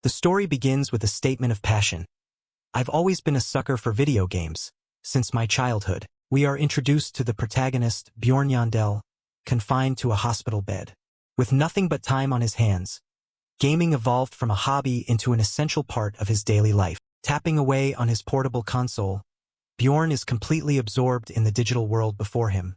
The story begins with a statement of passion. I've always been a sucker for video games. Since my childhood, we are introduced to the protagonist, Bjorn Yandel, confined to a hospital bed. With nothing but time on his hands, gaming evolved from a hobby into an essential part of his daily life. Tapping away on his portable console, Bjorn is completely absorbed in the digital world before him,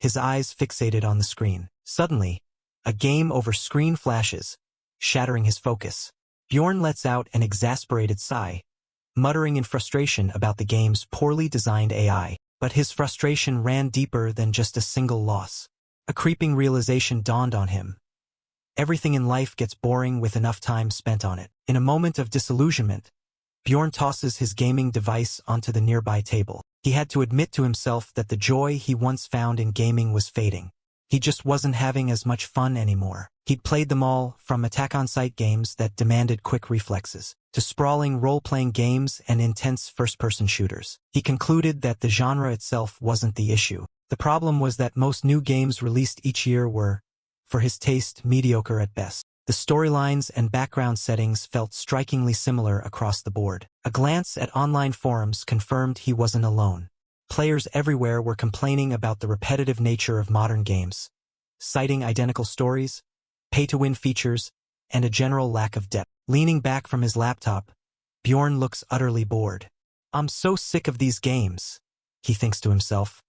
his eyes fixated on the screen. Suddenly, a game over screen flashes, shattering his focus. Bjorn lets out an exasperated sigh, muttering in frustration about the game's poorly designed AI. But his frustration ran deeper than just a single loss. A creeping realization dawned on him. Everything in life gets boring with enough time spent on it. In a moment of disillusionment, Bjorn tosses his gaming device onto the nearby table. He had to admit to himself that the joy he once found in gaming was fading. He just wasn't having as much fun anymore. He'd played them all, from attack-on-sight games that demanded quick reflexes, to sprawling role-playing games and intense first-person shooters. He concluded that the genre itself wasn't the issue. The problem was that most new games released each year were, for his taste, mediocre at best. The storylines and background settings felt strikingly similar across the board. A glance at online forums confirmed he wasn't alone. Players everywhere were complaining about the repetitive nature of modern games, citing identical stories, pay-to-win features, and a general lack of depth. Leaning back from his laptop, Bjorn looks utterly bored. I'm so sick of these games, he thinks to himself.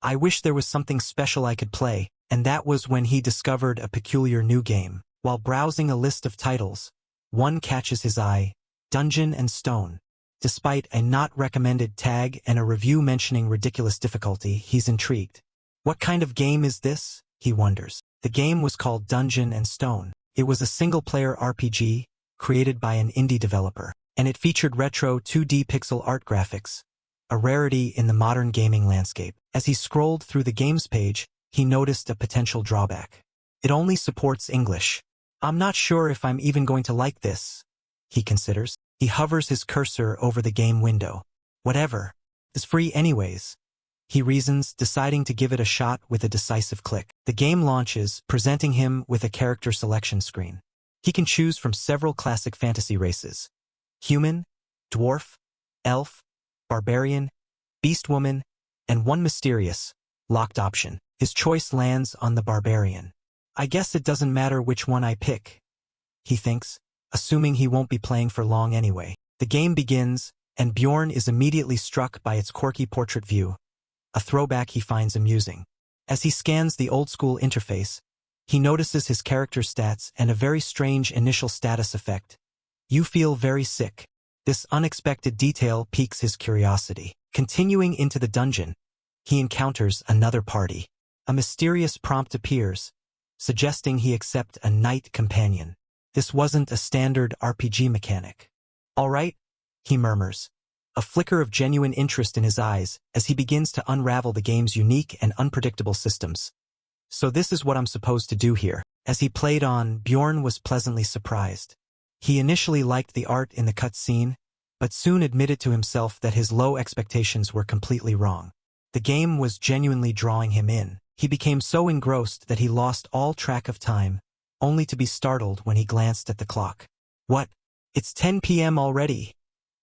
I wish there was something special I could play, and that was when he discovered a peculiar new game. While browsing a list of titles, one catches his eye, Dungeon and Stone. Despite a not recommended tag and a review mentioning ridiculous difficulty, he's intrigued. What kind of game is this? He wonders. The game was called Dungeon and Stone. It was a single-player RPG, created by an indie developer, and it featured retro 2D pixel art graphics, a rarity in the modern gaming landscape. As he scrolled through the games page, he noticed a potential drawback. It only supports English. I'm not sure if I'm even going to like this, he considers. He hovers his cursor over the game window. Whatever. It's free anyways, he reasons, deciding to give it a shot with a decisive click. The game launches, presenting him with a character selection screen. He can choose from several classic fantasy races: human, dwarf, elf, barbarian, beast woman, and one mysterious, locked option. His choice lands on the barbarian. I guess it doesn't matter which one I pick, he thinks, assuming he won't be playing for long anyway. The game begins, and Bjorn is immediately struck by its quirky portrait view, a throwback he finds amusing. As he scans the old-school interface, he notices his character's stats and a very strange initial status effect. You feel very sick. This unexpected detail piques his curiosity. Continuing into the dungeon, he encounters another party. A mysterious prompt appears, suggesting he accept a knight companion. This wasn't a standard RPG mechanic. All right, he murmurs, a flicker of genuine interest in his eyes as he begins to unravel the game's unique and unpredictable systems. So this is what I'm supposed to do here. As he played on, Bjorn was pleasantly surprised. He initially liked the art in the cutscene, but soon admitted to himself that his low expectations were completely wrong. The game was genuinely drawing him in. He became so engrossed that he lost all track of time, only to be startled when he glanced at the clock. What? It's 10 p.m. already,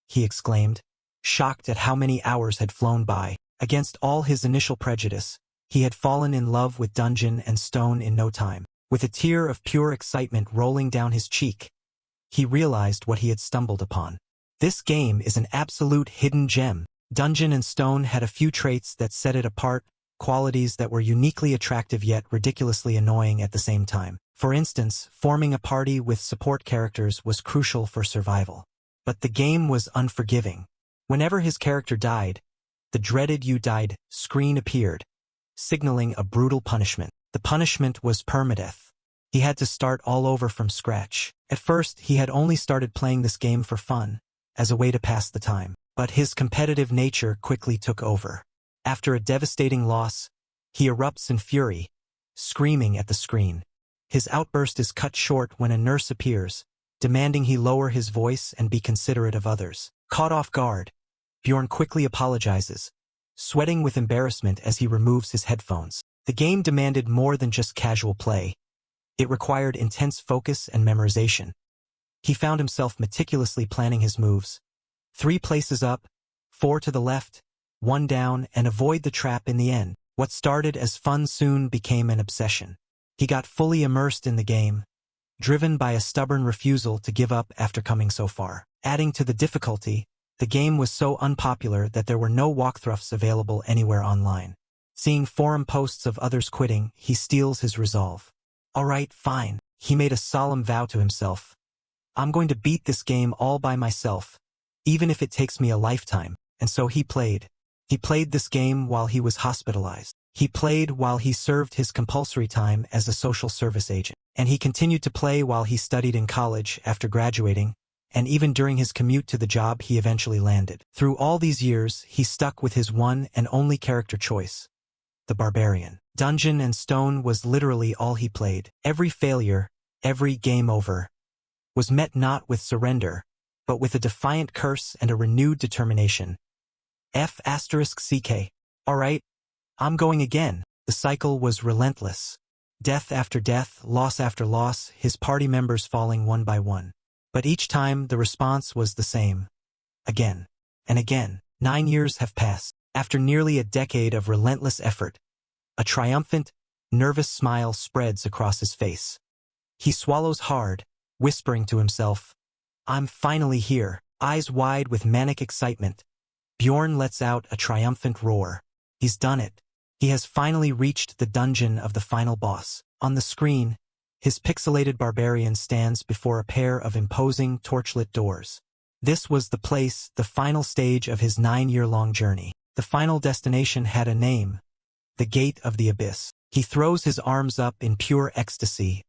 he exclaimed, shocked at how many hours had flown by. Against all his initial prejudice, he had fallen in love with Dungeon and Stone in no time. With a tear of pure excitement rolling down his cheek, he realized what he had stumbled upon. This game is an absolute hidden gem. Dungeon and Stone had a few traits that set it apart, qualities that were uniquely attractive yet ridiculously annoying at the same time. For instance, forming a party with support characters was crucial for survival. But the game was unforgiving. Whenever his character died, the dreaded "you died" screen appeared, signaling a brutal punishment. The punishment was permadeath. He had to start all over from scratch. At first, he had only started playing this game for fun, as a way to pass the time. But his competitive nature quickly took over. After a devastating loss, he erupts in fury, screaming at the screen. His outburst is cut short when a nurse appears, demanding he lower his voice and be considerate of others. Caught off guard, Bjorn quickly apologizes, sweating with embarrassment as he removes his headphones. The game demanded more than just casual play. It required intense focus and memorization. He found himself meticulously planning his moves. 3 places up, 4 to the left, 1 down, and avoid the trap in the end. What started as fun soon became an obsession. He got fully immersed in the game, driven by a stubborn refusal to give up after coming so far. Adding to the difficulty, the game was so unpopular that there were no walkthroughs available anywhere online. Seeing forum posts of others quitting, he steels his resolve. Alright, fine. He made a solemn vow to himself. I'm going to beat this game all by myself, even if it takes me a lifetime. And so he played. He played this game while he was hospitalized. He played while he served his compulsory time as a social service agent. And he continued to play while he studied in college after graduating, and even during his commute to the job he eventually landed. Through all these years, he stuck with his one and only character choice, the Barbarian. Dungeon and Stone was literally all he played. Every failure, every game over, was met not with surrender, but with a defiant curse and a renewed determination. F***CK. Alright, I'm going again. The cycle was relentless. Death after death, loss after loss, his party members falling one by one. But each time the response was the same. Again and again. 9 years have passed. After nearly a decade of relentless effort, a triumphant, nervous smile spreads across his face. He swallows hard, whispering to himself, I'm finally here. Eyes wide with manic excitement, Bjorn lets out a triumphant roar. He's done it. He has finally reached the dungeon of the final boss. On the screen, his pixelated barbarian stands before a pair of imposing torchlit doors. This was the place, the final stage of his 9-year-long journey. The final destination had a name, the Gate of the Abyss. He throws his arms up in pure ecstasy,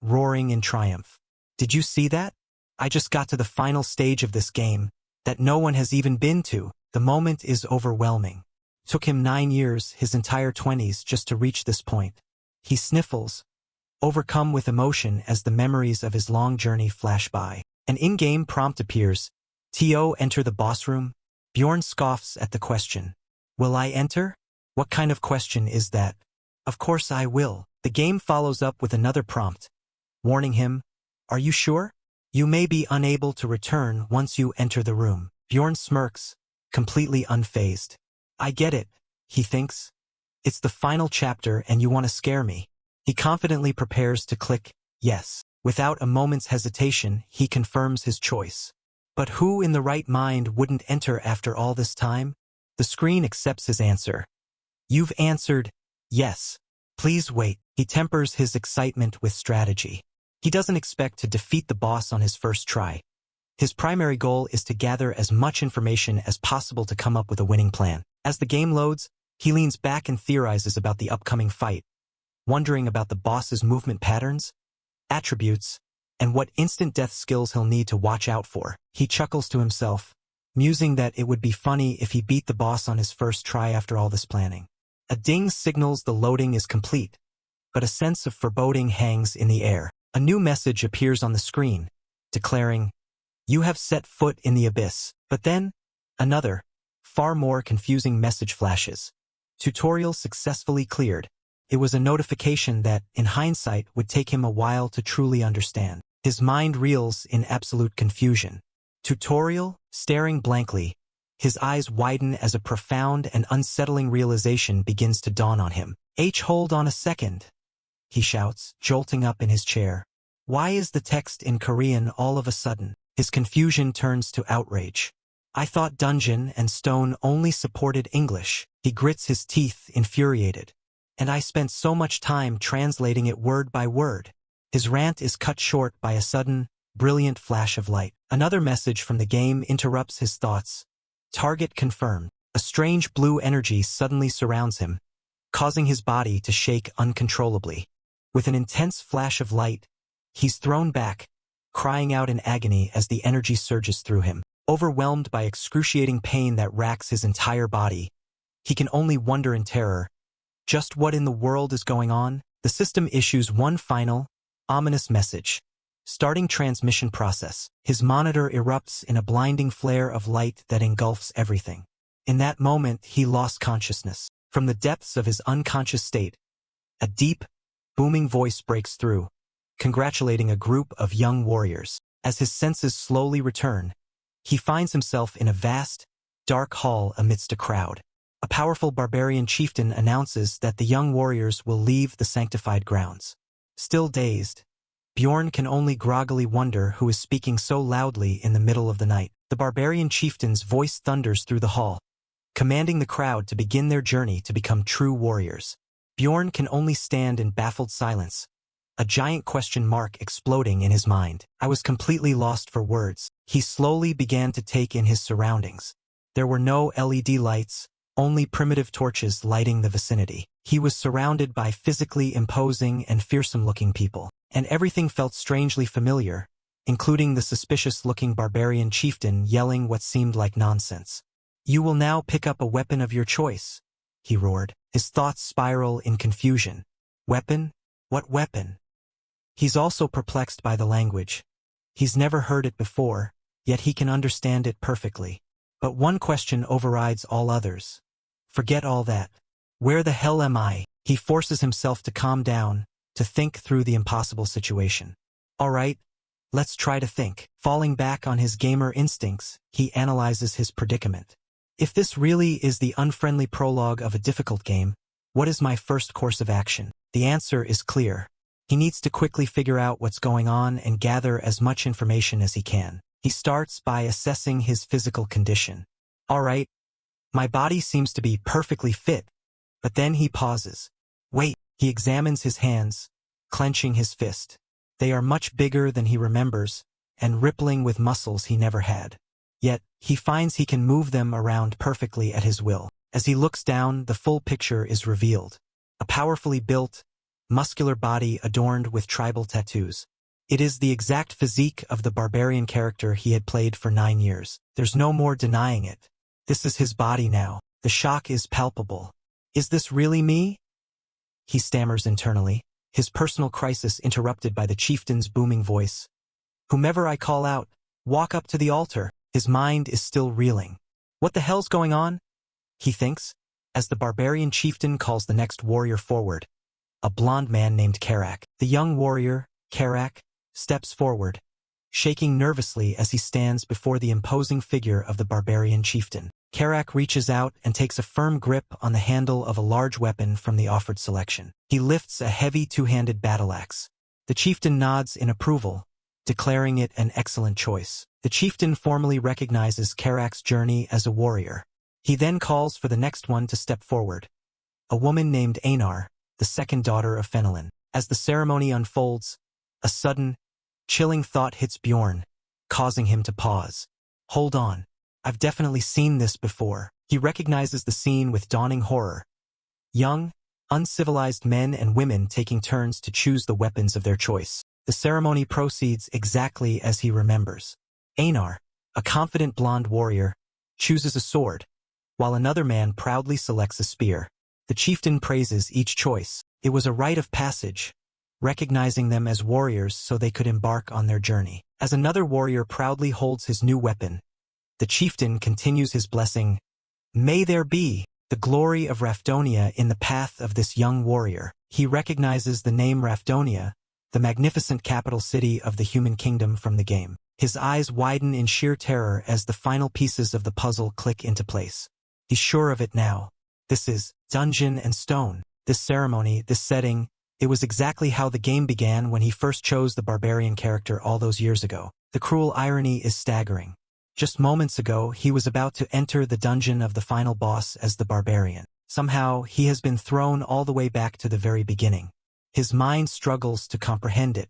roaring in triumph. Did you see that? I just got to the final stage of this game, that no one has even been to. The moment is overwhelming. Took him 9 years, his entire 20s, just to reach this point. He sniffles, overcome with emotion as the memories of his long journey flash by. An in-game prompt appears. T.O. enter the boss room? Bjorn scoffs at the question. Will I enter? What kind of question is that? Of course I will. The game follows up with another prompt, warning him, Are you sure? You may be unable to return once you enter the room. Bjorn smirks, completely unfazed. I get it, he thinks. It's the final chapter and you want to scare me. He confidently prepares to click yes. Without a moment's hesitation, he confirms his choice. But who in the right mind wouldn't enter after all this time? The screen accepts his answer. You've answered yes. Please wait. He tempers his excitement with strategy. He doesn't expect to defeat the boss on his first try. His primary goal is to gather as much information as possible to come up with a winning plan. As the game loads, he leans back and theorizes about the upcoming fight, wondering about the boss's movement patterns, attributes, and what instant death skills he'll need to watch out for. He chuckles to himself, musing that it would be funny if he beat the boss on his first try after all this planning. A ding signals the loading is complete, but a sense of foreboding hangs in the air. A new message appears on the screen, declaring, You have set foot in the abyss. But then, another, far more confusing message flashes. Tutorial successfully cleared. It was a notification that, in hindsight, would take him a while to truly understand. His mind reels in absolute confusion. Tutorial, staring blankly, his eyes widen as a profound and unsettling realization begins to dawn on him. Hold on a second, he shouts, jolting up in his chair. Why is the text in Korean all of a sudden? His confusion turns to outrage. I thought Dungeon and Stone only supported English. He grits his teeth, infuriated. And I spent so much time translating it word by word. His rant is cut short by a sudden, brilliant flash of light. Another message from the game interrupts his thoughts. Target confirmed. A strange blue energy suddenly surrounds him, causing his body to shake uncontrollably. With an intense flash of light, he's thrown back, crying out in agony as the energy surges through him. Overwhelmed by excruciating pain that racks his entire body, he can only wonder in terror, just what in the world is going on? The system issues one final, ominous message. Starting transmission process. His monitor erupts in a blinding flare of light that engulfs everything. In that moment, he lost consciousness. From the depths of his unconscious state, a deep, booming voice breaks through, congratulating a group of young warriors. As his senses slowly return, he finds himself in a vast, dark hall amidst a crowd. A powerful barbarian chieftain announces that the young warriors will leave the sanctified grounds. Still dazed, Bjorn can only groggily wonder who is speaking so loudly in the middle of the night. The barbarian chieftain's voice thunders through the hall, commanding the crowd to begin their journey to become true warriors. Bjorn can only stand in baffled silence, a giant question mark exploding in his mind. I was completely lost for words. He slowly began to take in his surroundings. There were no LED lights, only primitive torches lighting the vicinity. He was surrounded by physically imposing and fearsome-looking people, and everything felt strangely familiar, including the suspicious-looking barbarian chieftain yelling what seemed like nonsense. "You will now pick up a weapon of your choice," he roared. His thoughts spiral in confusion. Weapon? What weapon? He's also perplexed by the language. He's never heard it before, yet he can understand it perfectly. But one question overrides all others. Forget all that. Where the hell am I? He forces himself to calm down, to think through the impossible situation. All right, let's try to think. Falling back on his gamer instincts, he analyzes his predicament. If this really is the unfriendly prologue of a difficult game, what is my first course of action? The answer is clear. He needs to quickly figure out what's going on and gather as much information as he can. He starts by assessing his physical condition. All right, my body seems to be perfectly fit, but then he pauses. Wait, he examines his hands, clenching his fist. They are much bigger than he remembers, and rippling with muscles he never had. Yet, he finds he can move them around perfectly at his will. As he looks down, the full picture is revealed. A powerfully built, muscular body adorned with tribal tattoos. It is the exact physique of the barbarian character he had played for 9 years. There's no more denying it. This is his body now. The shock is palpable. Is this really me? He stammers internally, his personal crisis interrupted by the chieftain's booming voice. Whomever I call out, walk up to the altar. His mind is still reeling. What the hell's going on? He thinks, as the barbarian chieftain calls the next warrior forward. A blond man named Karak. The young warrior, Karak, steps forward, shaking nervously as he stands before the imposing figure of the barbarian chieftain. Karak reaches out and takes a firm grip on the handle of a large weapon from the offered selection. He lifts a heavy two-handed battle axe. The chieftain nods in approval, declaring it an excellent choice. The chieftain formally recognizes Karak's journey as a warrior. He then calls for the next one to step forward. A woman named Einar, the second daughter of Fenelin. As the ceremony unfolds, a sudden, chilling thought hits Bjorn, causing him to pause. Hold on. I've definitely seen this before. He recognizes the scene with dawning horror. Young, uncivilized men and women taking turns to choose the weapons of their choice. The ceremony proceeds exactly as he remembers. Einar, a confident blonde warrior, chooses a sword, while another man proudly selects a spear. The chieftain praises each choice. It was a rite of passage, recognizing them as warriors so they could embark on their journey. As another warrior proudly holds his new weapon, the chieftain continues his blessing. May there be the glory of Rafdonia in the path of this young warrior. He recognizes the name Rafdonia, the magnificent capital city of the human kingdom from the game. His eyes widen in sheer terror as the final pieces of the puzzle click into place. He's sure of it now. This is Dungeon and Stone. This ceremony, this setting, it was exactly how the game began when he first chose the barbarian character all those years ago. The cruel irony is staggering. Just moments ago, he was about to enter the dungeon of the final boss as the barbarian. Somehow, he has been thrown all the way back to the very beginning. His mind struggles to comprehend it.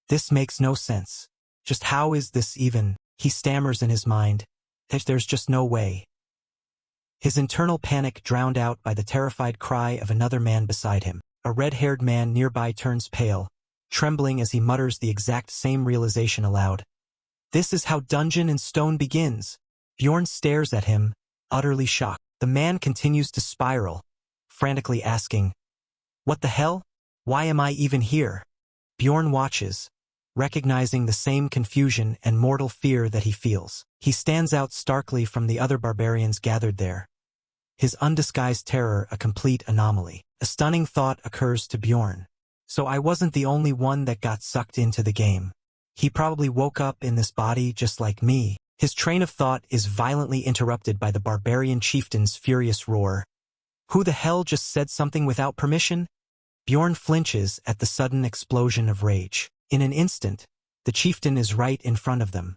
This makes no sense. Just how is this even? He stammers in his mind. There's just no way. His internal panic drowned out by the terrified cry of another man beside him. A red-haired man nearby turns pale, trembling as he mutters the exact same realization aloud. This is how Dungeon and Stone begins. Bjorn stares at him, utterly shocked. The man continues to spiral, frantically asking, "What the hell? Why am I even here?" Bjorn watches, recognizing the same confusion and mortal fear that he feels. He stands out starkly from the other barbarians gathered there, his undisguised terror a complete anomaly. A stunning thought occurs to Bjorn. So I wasn't the only one that got sucked into the game. He probably woke up in this body just like me. His train of thought is violently interrupted by the barbarian chieftain's furious roar. Who the hell just said something without permission? Bjorn flinches at the sudden explosion of rage. In an instant, the chieftain is right in front of them,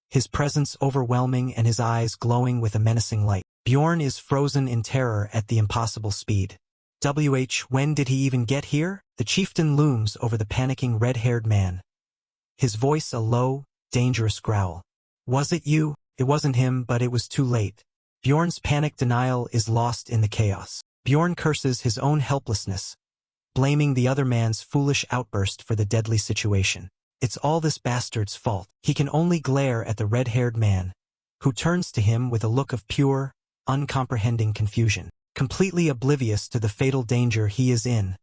his presence overwhelming and his eyes glowing with a menacing light. Bjorn is frozen in terror at the impossible speed. When did he even get here? The chieftain looms over the panicking red-haired man, his voice a low, dangerous growl. Was it you? It wasn't him, but it was too late. Bjorn's panic denial is lost in the chaos. Bjorn curses his own helplessness, blaming the other man's foolish outburst for the deadly situation. It's all this bastard's fault. He can only glare at the red-haired man, who turns to him with a look of pure, uncomprehending confusion. Completely oblivious to the fatal danger he is in,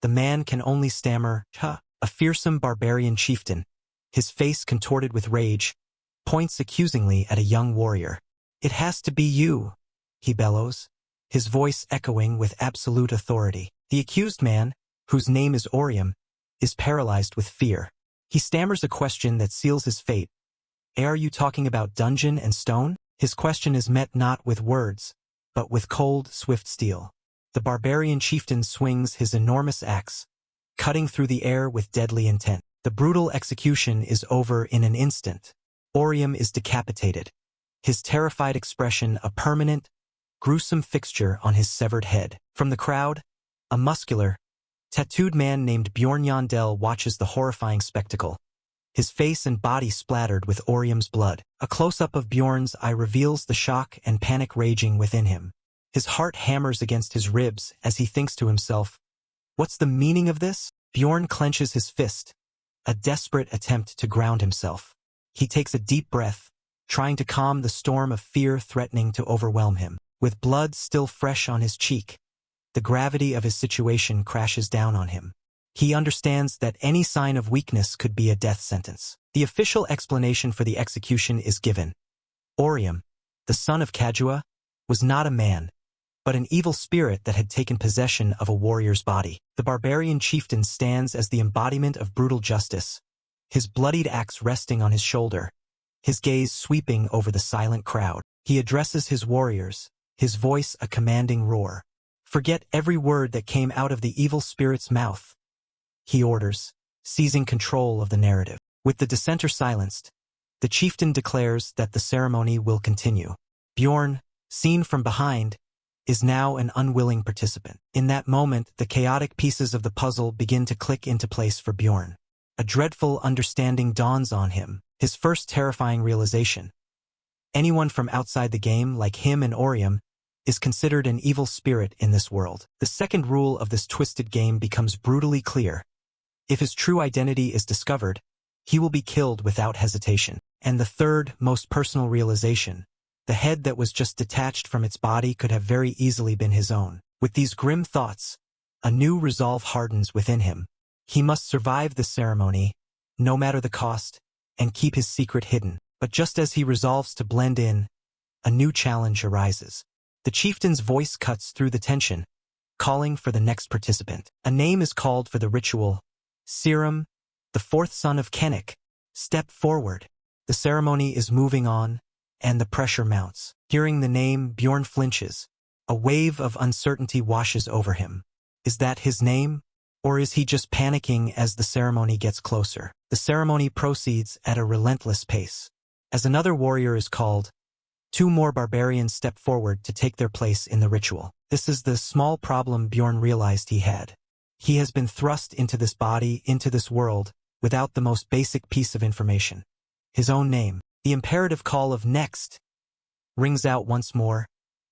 the man can only stammer, "Huh." A fearsome barbarian chieftain, his face contorted with rage, points accusingly at a young warrior. "It has to be you," he bellows, his voice echoing with absolute authority. The accused man, whose name is Orium, is paralyzed with fear. He stammers a question that seals his fate. "Are you talking about dungeon and stone?" His question is met not with words, but with cold, swift steel. The barbarian chieftain swings his enormous axe, cutting through the air with deadly intent. The brutal execution is over in an instant. Orium is decapitated, his terrified expression a permanent, gruesome fixture on his severed head. From the crowd, a muscular, tattooed man named Bjorn Yandel watches the horrifying spectacle, his face and body splattered with Orium's blood. A close-up of Bjorn's eye reveals the shock and panic raging within him. His heart hammers against his ribs as he thinks to himself, "What's the meaning of this?" Bjorn clenches his fist, a desperate attempt to ground himself. He takes a deep breath, trying to calm the storm of fear threatening to overwhelm him. With blood still fresh on his cheek, the gravity of his situation crashes down on him. He understands that any sign of weakness could be a death sentence. The official explanation for the execution is given. Orium, the son of Kajua, was not a man, but an evil spirit that had taken possession of a warrior's body. The barbarian chieftain stands as the embodiment of brutal justice, his bloodied axe resting on his shoulder, his gaze sweeping over the silent crowd. He addresses his warriors, his voice a commanding roar. "Forget every word that came out of the evil spirit's mouth," he orders, seizing control of the narrative. With the dissenter silenced, the chieftain declares that the ceremony will continue. Bjorn, seen from behind, is now an unwilling participant. In that moment, the chaotic pieces of the puzzle begin to click into place for Bjorn. A dreadful understanding dawns on him, his first terrifying realization. Anyone from outside the game, like him and Orium, is considered an evil spirit in this world. The second rule of this twisted game becomes brutally clear. If his true identity is discovered, he will be killed without hesitation. And the third, most personal realization, the head that was just detached from its body could have very easily been his own. With these grim thoughts, a new resolve hardens within him. He must survive the ceremony, no matter the cost, and keep his secret hidden. But just as he resolves to blend in, a new challenge arises. The chieftain's voice cuts through the tension, calling for the next participant. A name is called for the ritual. Serum, the fourth son of Kennick, step forward. The ceremony is moving on, and the pressure mounts. Hearing the name, Bjorn flinches. A wave of uncertainty washes over him. Is that his name? Or is he just panicking as the ceremony gets closer? The ceremony proceeds at a relentless pace. As another warrior is called, 2 more barbarians step forward to take their place in the ritual. This is the small problem Bjorn realized he had. He has been thrust into this body, into this world, without the most basic piece of information. His own name. The imperative call of "next" rings out once more,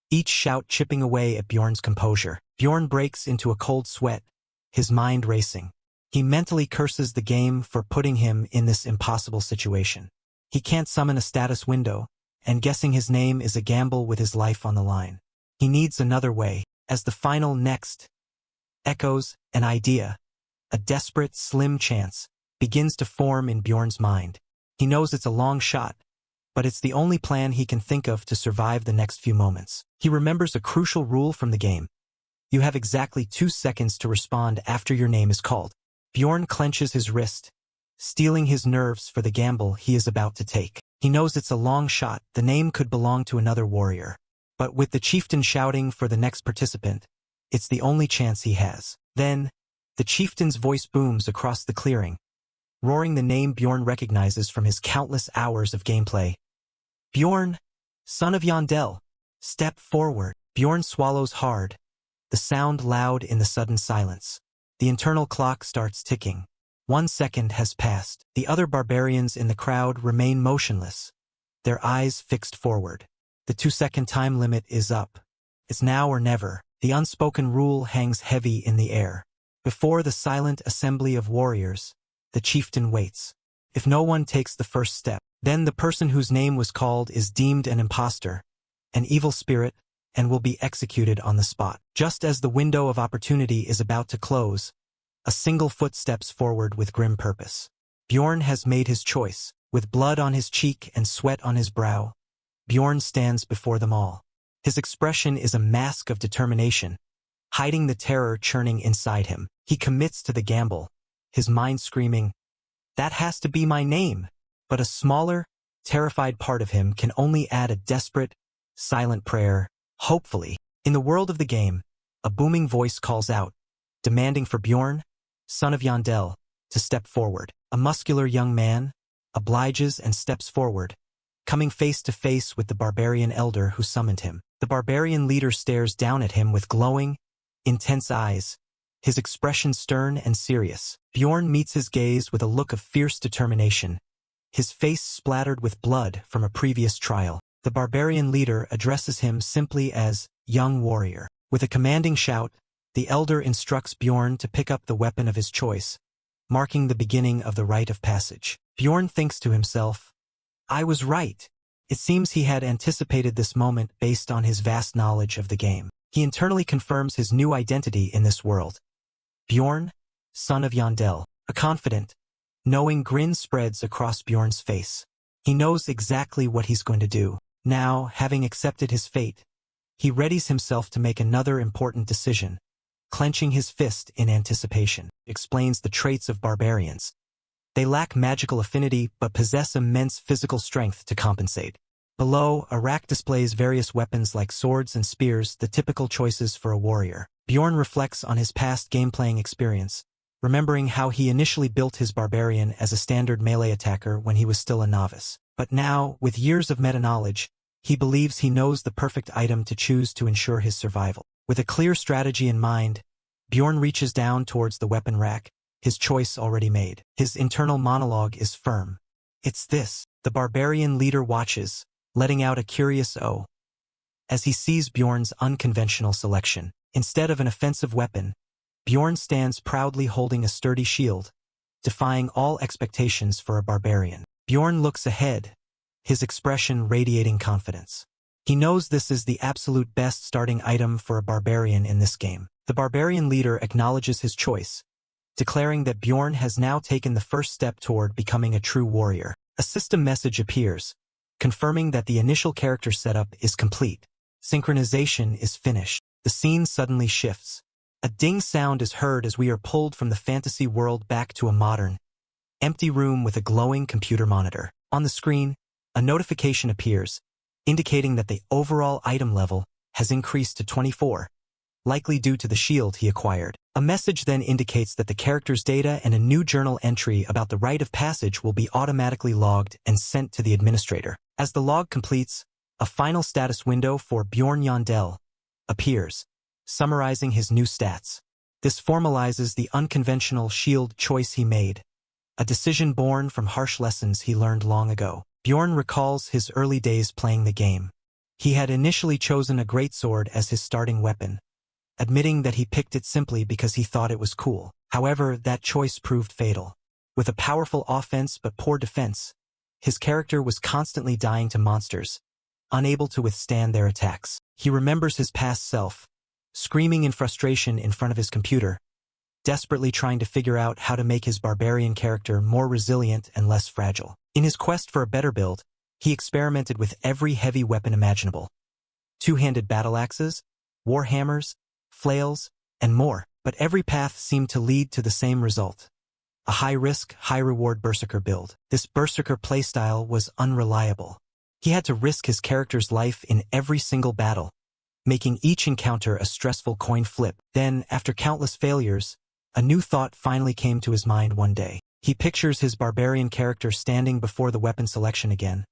each shout chipping away at Bjorn's composure. Bjorn breaks into a cold sweat, his mind racing. He mentally curses the game for putting him in this impossible situation. He can't summon a status window, and guessing his name is a gamble with his life on the line. He needs another way. As the final "next" echoes, an idea, a desperate, slim chance, begins to form in Bjorn's mind. He knows it's a long shot, but it's the only plan he can think of to survive the next few moments. He remembers a crucial rule from the game. You have exactly 2 seconds to respond after your name is called. Bjorn clenches his wrist, stealing his nerves for the gamble he is about to take. He knows it's a long shot, the name could belong to another warrior. But with the chieftain shouting for the next participant, it's the only chance he has. Then, the chieftain's voice booms across the clearing, roaring the name Bjorn recognizes from his countless hours of gameplay. Bjorn, son of Yandel, step forward. Bjorn swallows hard, the sound loud in the sudden silence. The internal clock starts ticking. 1 second has passed. The other barbarians in the crowd remain motionless, their eyes fixed forward. The 2-second time limit is up. It's now or never. The unspoken rule hangs heavy in the air. Before the silent assembly of warriors, the chieftain waits. If no one takes the first step, then the person whose name was called is deemed an imposter, an evil spirit, and will be executed on the spot. Just as the window of opportunity is about to close, a single foot steps forward with grim purpose. Bjorn has made his choice. With blood on his cheek and sweat on his brow, Bjorn stands before them all. His expression is a mask of determination, hiding the terror churning inside him. He commits to the gamble, his mind screaming, "That has to be my name!" But a smaller, terrified part of him can only add a desperate, silent prayer. Hopefully, in the world of the game, a booming voice calls out, demanding for Bjorn, son of Yandel, to step forward. A muscular young man obliges and steps forward, coming face to face with the barbarian elder who summoned him. The barbarian leader stares down at him with glowing, intense eyes, his expression stern and serious. Bjorn meets his gaze with a look of fierce determination, his face splattered with blood from a previous trial. The barbarian leader addresses him simply as young warrior. With a commanding shout, the elder instructs Bjorn to pick up the weapon of his choice, marking the beginning of the rite of passage. Bjorn thinks to himself, "I was right." It seems he had anticipated this moment based on his vast knowledge of the game. He internally confirms his new identity in this world. Bjorn, son of Yandel. A confident, knowing grin spreads across Bjorn's face. He knows exactly what he's going to do. Now, having accepted his fate, he readies himself to make another important decision, clenching his fist in anticipation. Explains the traits of barbarians. They lack magical affinity but possess immense physical strength to compensate. Below, a rack displays various weapons like swords and spears, the typical choices for a warrior. Bjorn reflects on his past game-playing experience, remembering how he initially built his barbarian as a standard melee attacker when he was still a novice. But now, with years of meta-knowledge, he believes he knows the perfect item to choose to ensure his survival. With a clear strategy in mind, Bjorn reaches down towards the weapon rack, his choice already made. His internal monologue is firm. "It's this." The barbarian leader watches, letting out a curious "oh" as he sees Bjorn's unconventional selection. Instead of an offensive weapon, Bjorn stands proudly holding a sturdy shield, defying all expectations for a barbarian. Bjorn looks ahead, his expression radiating confidence. He knows this is the absolute best starting item for a barbarian in this game. The barbarian leader acknowledges his choice, declaring that Bjorn has now taken the first step toward becoming a true warrior. A system message appears, confirming that the initial character setup is complete. Synchronization is finished. The scene suddenly shifts. A ding sound is heard as we are pulled from the fantasy world back to a modern, empty room with a glowing computer monitor. On the screen, a notification appears, indicating that the overall item level has increased to 24, likely due to the shield he acquired. A message then indicates that the character's data and a new journal entry about the rite of passage will be automatically logged and sent to the administrator. As the log completes, a final status window for Bjorn Yandel appears, summarizing his new stats. This formalizes the unconventional shield choice he made, a decision born from harsh lessons he learned long ago. Bjorn recalls his early days playing the game. He had initially chosen a greatsword as his starting weapon, admitting that he picked it simply because he thought it was cool. However, that choice proved fatal. With a powerful offense but poor defense, his character was constantly dying to monsters, unable to withstand their attacks. He remembers his past self, screaming in frustration in front of his computer, desperately trying to figure out how to make his barbarian character more resilient and less fragile. In his quest for a better build, he experimented with every heavy weapon imaginable: two-handed battle axes, warhammers, flails, and more. But every path seemed to lead to the same result: a high-risk, high-reward berserker build. This berserker playstyle was unreliable. He had to risk his character's life in every single battle, making each encounter a stressful coin flip. Then, after countless failures, a new thought finally came to his mind one day. He pictures his barbarian character standing before the weapon selection again.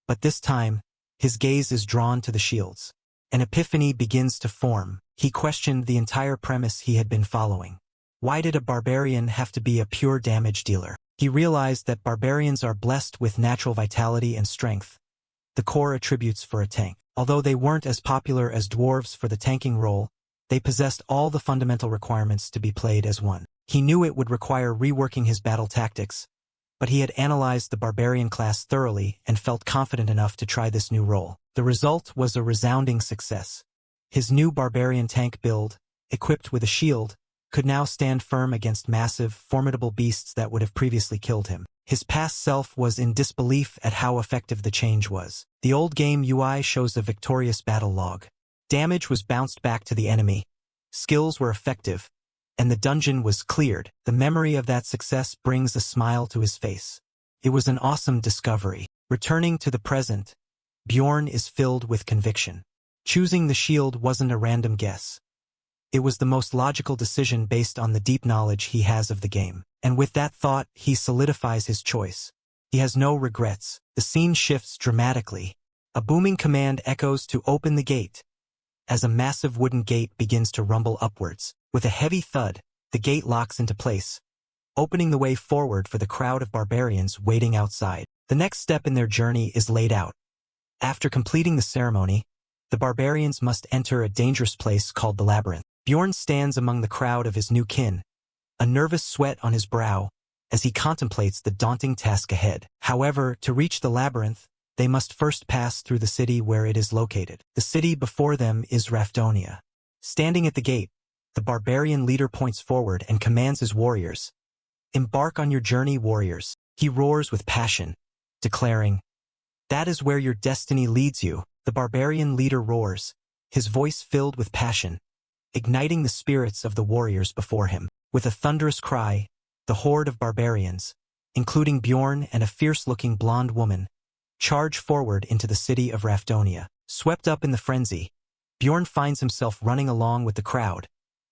But this time, his gaze is drawn to the shields. An epiphany begins to form. He questioned the entire premise he had been following. Why did a barbarian have to be a pure damage dealer? He realized that barbarians are blessed with natural vitality and strength, the core attributes for a tank. Although they weren't as popular as dwarves for the tanking role, they possessed all the fundamental requirements to be played as one. He knew it would require reworking his battle tactics, but he had analyzed the barbarian class thoroughly and felt confident enough to try this new role. The result was a resounding success. His new barbarian tank build, equipped with a shield, could now stand firm against massive, formidable beasts that would have previously killed him. His past self was in disbelief at how effective the change was. The old game UI shows a victorious battle log. Damage was bounced back to the enemy, skills were effective, and the dungeon was cleared. The memory of that success brings a smile to his face. It was an awesome discovery. Returning to the present, Bjorn is filled with conviction. Choosing the shield wasn't a random guess. It was the most logical decision based on the deep knowledge he has of the game. And with that thought, he solidifies his choice. He has no regrets. The scene shifts dramatically. A booming command echoes to open the gate, as a massive wooden gate begins to rumble upwards. With a heavy thud, the gate locks into place, opening the way forward for the crowd of barbarians waiting outside. The next step in their journey is laid out. After completing the ceremony, the barbarians must enter a dangerous place called the labyrinth. Bjorn stands among the crowd of his new kin, a nervous sweat on his brow, as he contemplates the daunting task ahead. However, to reach the labyrinth, they must first pass through the city where it is located. The city before them is Rafdonia. Standing at the gate, the barbarian leader points forward and commands his warriors. "Embark on your journey, warriors." He roars with passion, declaring, "That is where your destiny leads you." The barbarian leader roars, his voice filled with passion, igniting the spirits of the warriors before him. With a thunderous cry, the horde of barbarians, including Bjorn and a fierce-looking blonde woman, charge forward into the city of Rafdonia. Swept up in the frenzy, Bjorn finds himself running along with the crowd,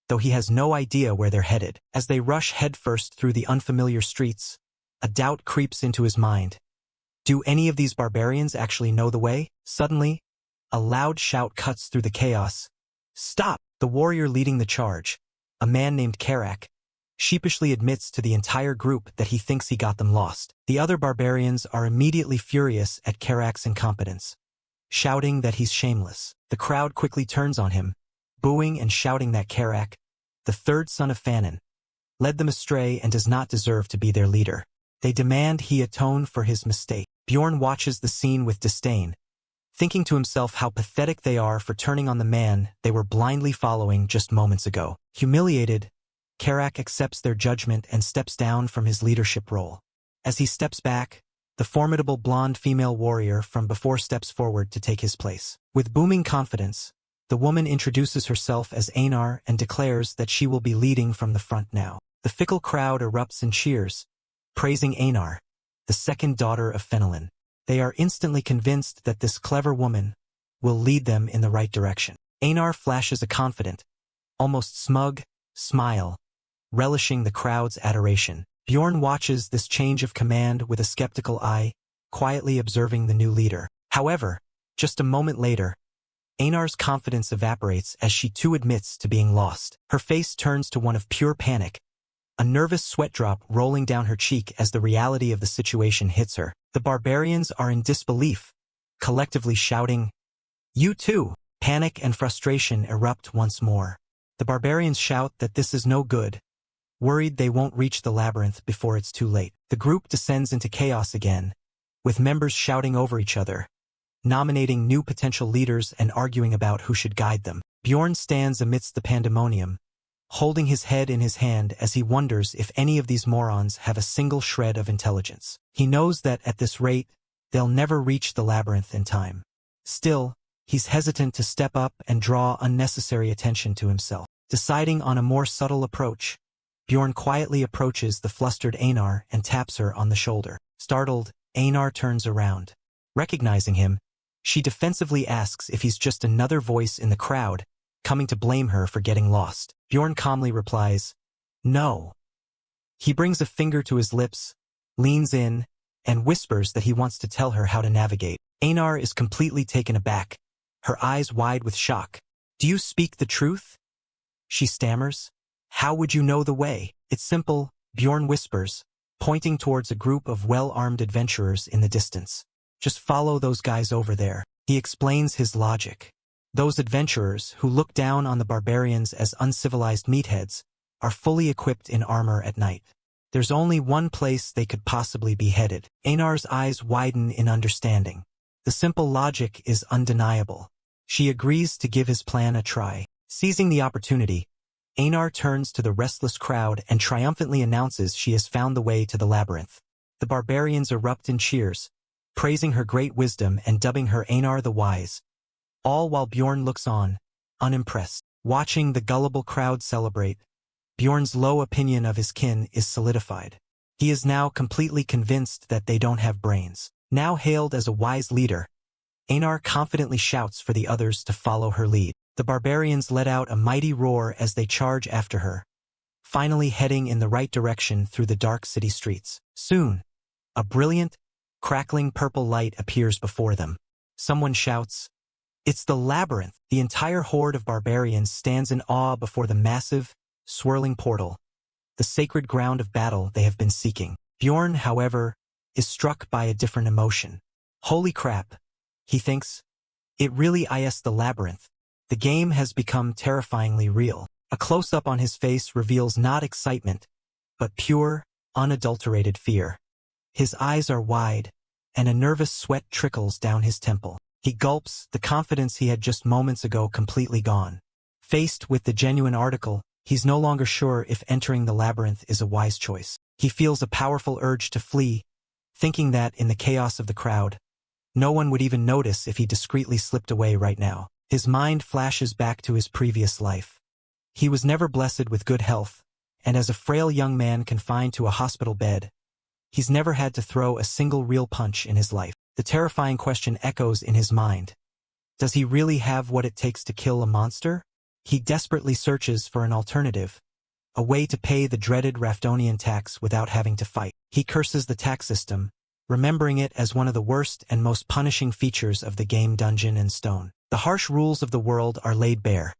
though he has no idea where they're headed. As they rush headfirst through the unfamiliar streets, a doubt creeps into his mind. Do any of these barbarians actually know the way? Suddenly, a loud shout cuts through the chaos. "Stop!" The warrior leading the charge, a man named Karak, sheepishly admits to the entire group that he thinks he got them lost. The other barbarians are immediately furious at Karak's incompetence, shouting that he's shameless. The crowd quickly turns on him, booing and shouting that Karak, the third son of Fanon, led them astray and does not deserve to be their leader. They demand he atone for his mistake. Bjorn watches the scene with disdain, thinking to himself how pathetic they are for turning on the man they were blindly following just moments ago. Humiliated, Karak accepts their judgment and steps down from his leadership role. As he steps back, the formidable blonde female warrior from before steps forward to take his place. With booming confidence, the woman introduces herself as Einar and declares that she will be leading from the front now. The fickle crowd erupts in cheers, praising Einar, the second daughter of Fenelon. They are instantly convinced that this clever woman will lead them in the right direction. Einar flashes a confident, almost smug, smile, relishing the crowd's adoration. Bjorn watches this change of command with a skeptical eye, quietly observing the new leader. However, just a moment later, Einar's confidence evaporates as she too admits to being lost. Her face turns to one of pure panic, a nervous sweat drop rolling down her cheek as the reality of the situation hits her. The barbarians are in disbelief, collectively shouting, "You too!" Panic and frustration erupt once more. The barbarians shout that this is no good, worried they won't reach the labyrinth before it's too late. The group descends into chaos again, with members shouting over each other, nominating new potential leaders and arguing about who should guide them. Bjorn stands amidst the pandemonium, holding his head in his hand as he wonders if any of these morons have a single shred of intelligence. He knows that at this rate, they'll never reach the labyrinth in time. Still, he's hesitant to step up and draw unnecessary attention to himself. Deciding on a more subtle approach, Bjorn quietly approaches the flustered Einar and taps her on the shoulder. Startled, Einar turns around. Recognizing him, she defensively asks if he's just another voice in the crowd, coming to blame her for getting lost. Bjorn calmly replies, "No." He brings a finger to his lips, leans in, and whispers that he wants to tell her how to navigate. Einar is completely taken aback, her eyes wide with shock. "Do you speak the truth?" she stammers. "How would you know the way?" "It's simple," Bjorn whispers, pointing towards a group of well-armed adventurers in the distance. "Just follow those guys over there." He explains his logic. Those adventurers, who look down on the barbarians as uncivilized meatheads, are fully equipped in armor at night. There's only one place they could possibly be headed. Einar's eyes widen in understanding. The simple logic is undeniable. She agrees to give his plan a try. Seizing the opportunity, Einar turns to the restless crowd and triumphantly announces she has found the way to the labyrinth. The barbarians erupt in cheers, praising her great wisdom and dubbing her Einar the Wise, all while Bjorn looks on, unimpressed. Watching the gullible crowd celebrate, Bjorn's low opinion of his kin is solidified. He is now completely convinced that they don't have brains. Now hailed as a wise leader, Einar confidently shouts for the others to follow her lead. The barbarians let out a mighty roar as they charge after her, finally heading in the right direction through the dark city streets. Soon, a brilliant, crackling purple light appears before them. Someone shouts, "It's the labyrinth!" The entire horde of barbarians stands in awe before the massive, swirling portal, the sacred ground of battle they have been seeking. Bjorn, however, is struck by a different emotion. Holy crap, he thinks. It really is the labyrinth. The game has become terrifyingly real. A close-up on his face reveals not excitement, but pure, unadulterated fear. His eyes are wide, and a nervous sweat trickles down his temple. He gulps, the confidence he had just moments ago completely gone. Faced with the genuine article, he's no longer sure if entering the labyrinth is a wise choice. He feels a powerful urge to flee, thinking that, in the chaos of the crowd, no one would even notice if he discreetly slipped away right now. His mind flashes back to his previous life. He was never blessed with good health, and as a frail young man confined to a hospital bed, he's never had to throw a single real punch in his life. The terrifying question echoes in his mind. Does he really have what it takes to kill a monster? He desperately searches for an alternative, a way to pay the dreaded Raftonian tax without having to fight. He curses the tax system, remembering it as one of the worst and most punishing features of the game Dungeon and Stone. The harsh rules of the world are laid bare.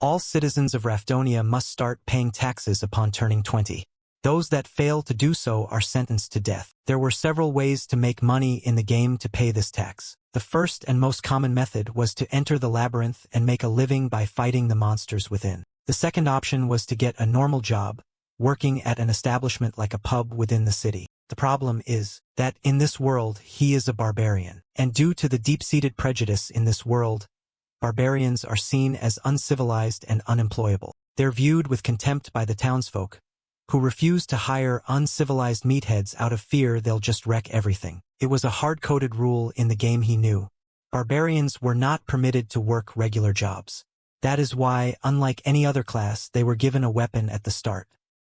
All citizens of Raftonia must start paying taxes upon turning 20. Those that fail to do so are sentenced to death. There were several ways to make money in the game to pay this tax. The first and most common method was to enter the labyrinth and make a living by fighting the monsters within. The second option was to get a normal job, working at an establishment like a pub within the city. The problem is that in this world he is a barbarian, and due to the deep-seated prejudice in this world, barbarians are seen as uncivilized and unemployable. They're viewed with contempt by the townsfolk, who refuse to hire uncivilized meatheads out of fear they'll just wreck everything. It was a hard-coded rule in the game he knew. Barbarians were not permitted to work regular jobs. That is why, unlike any other class, they were given a weapon at the start.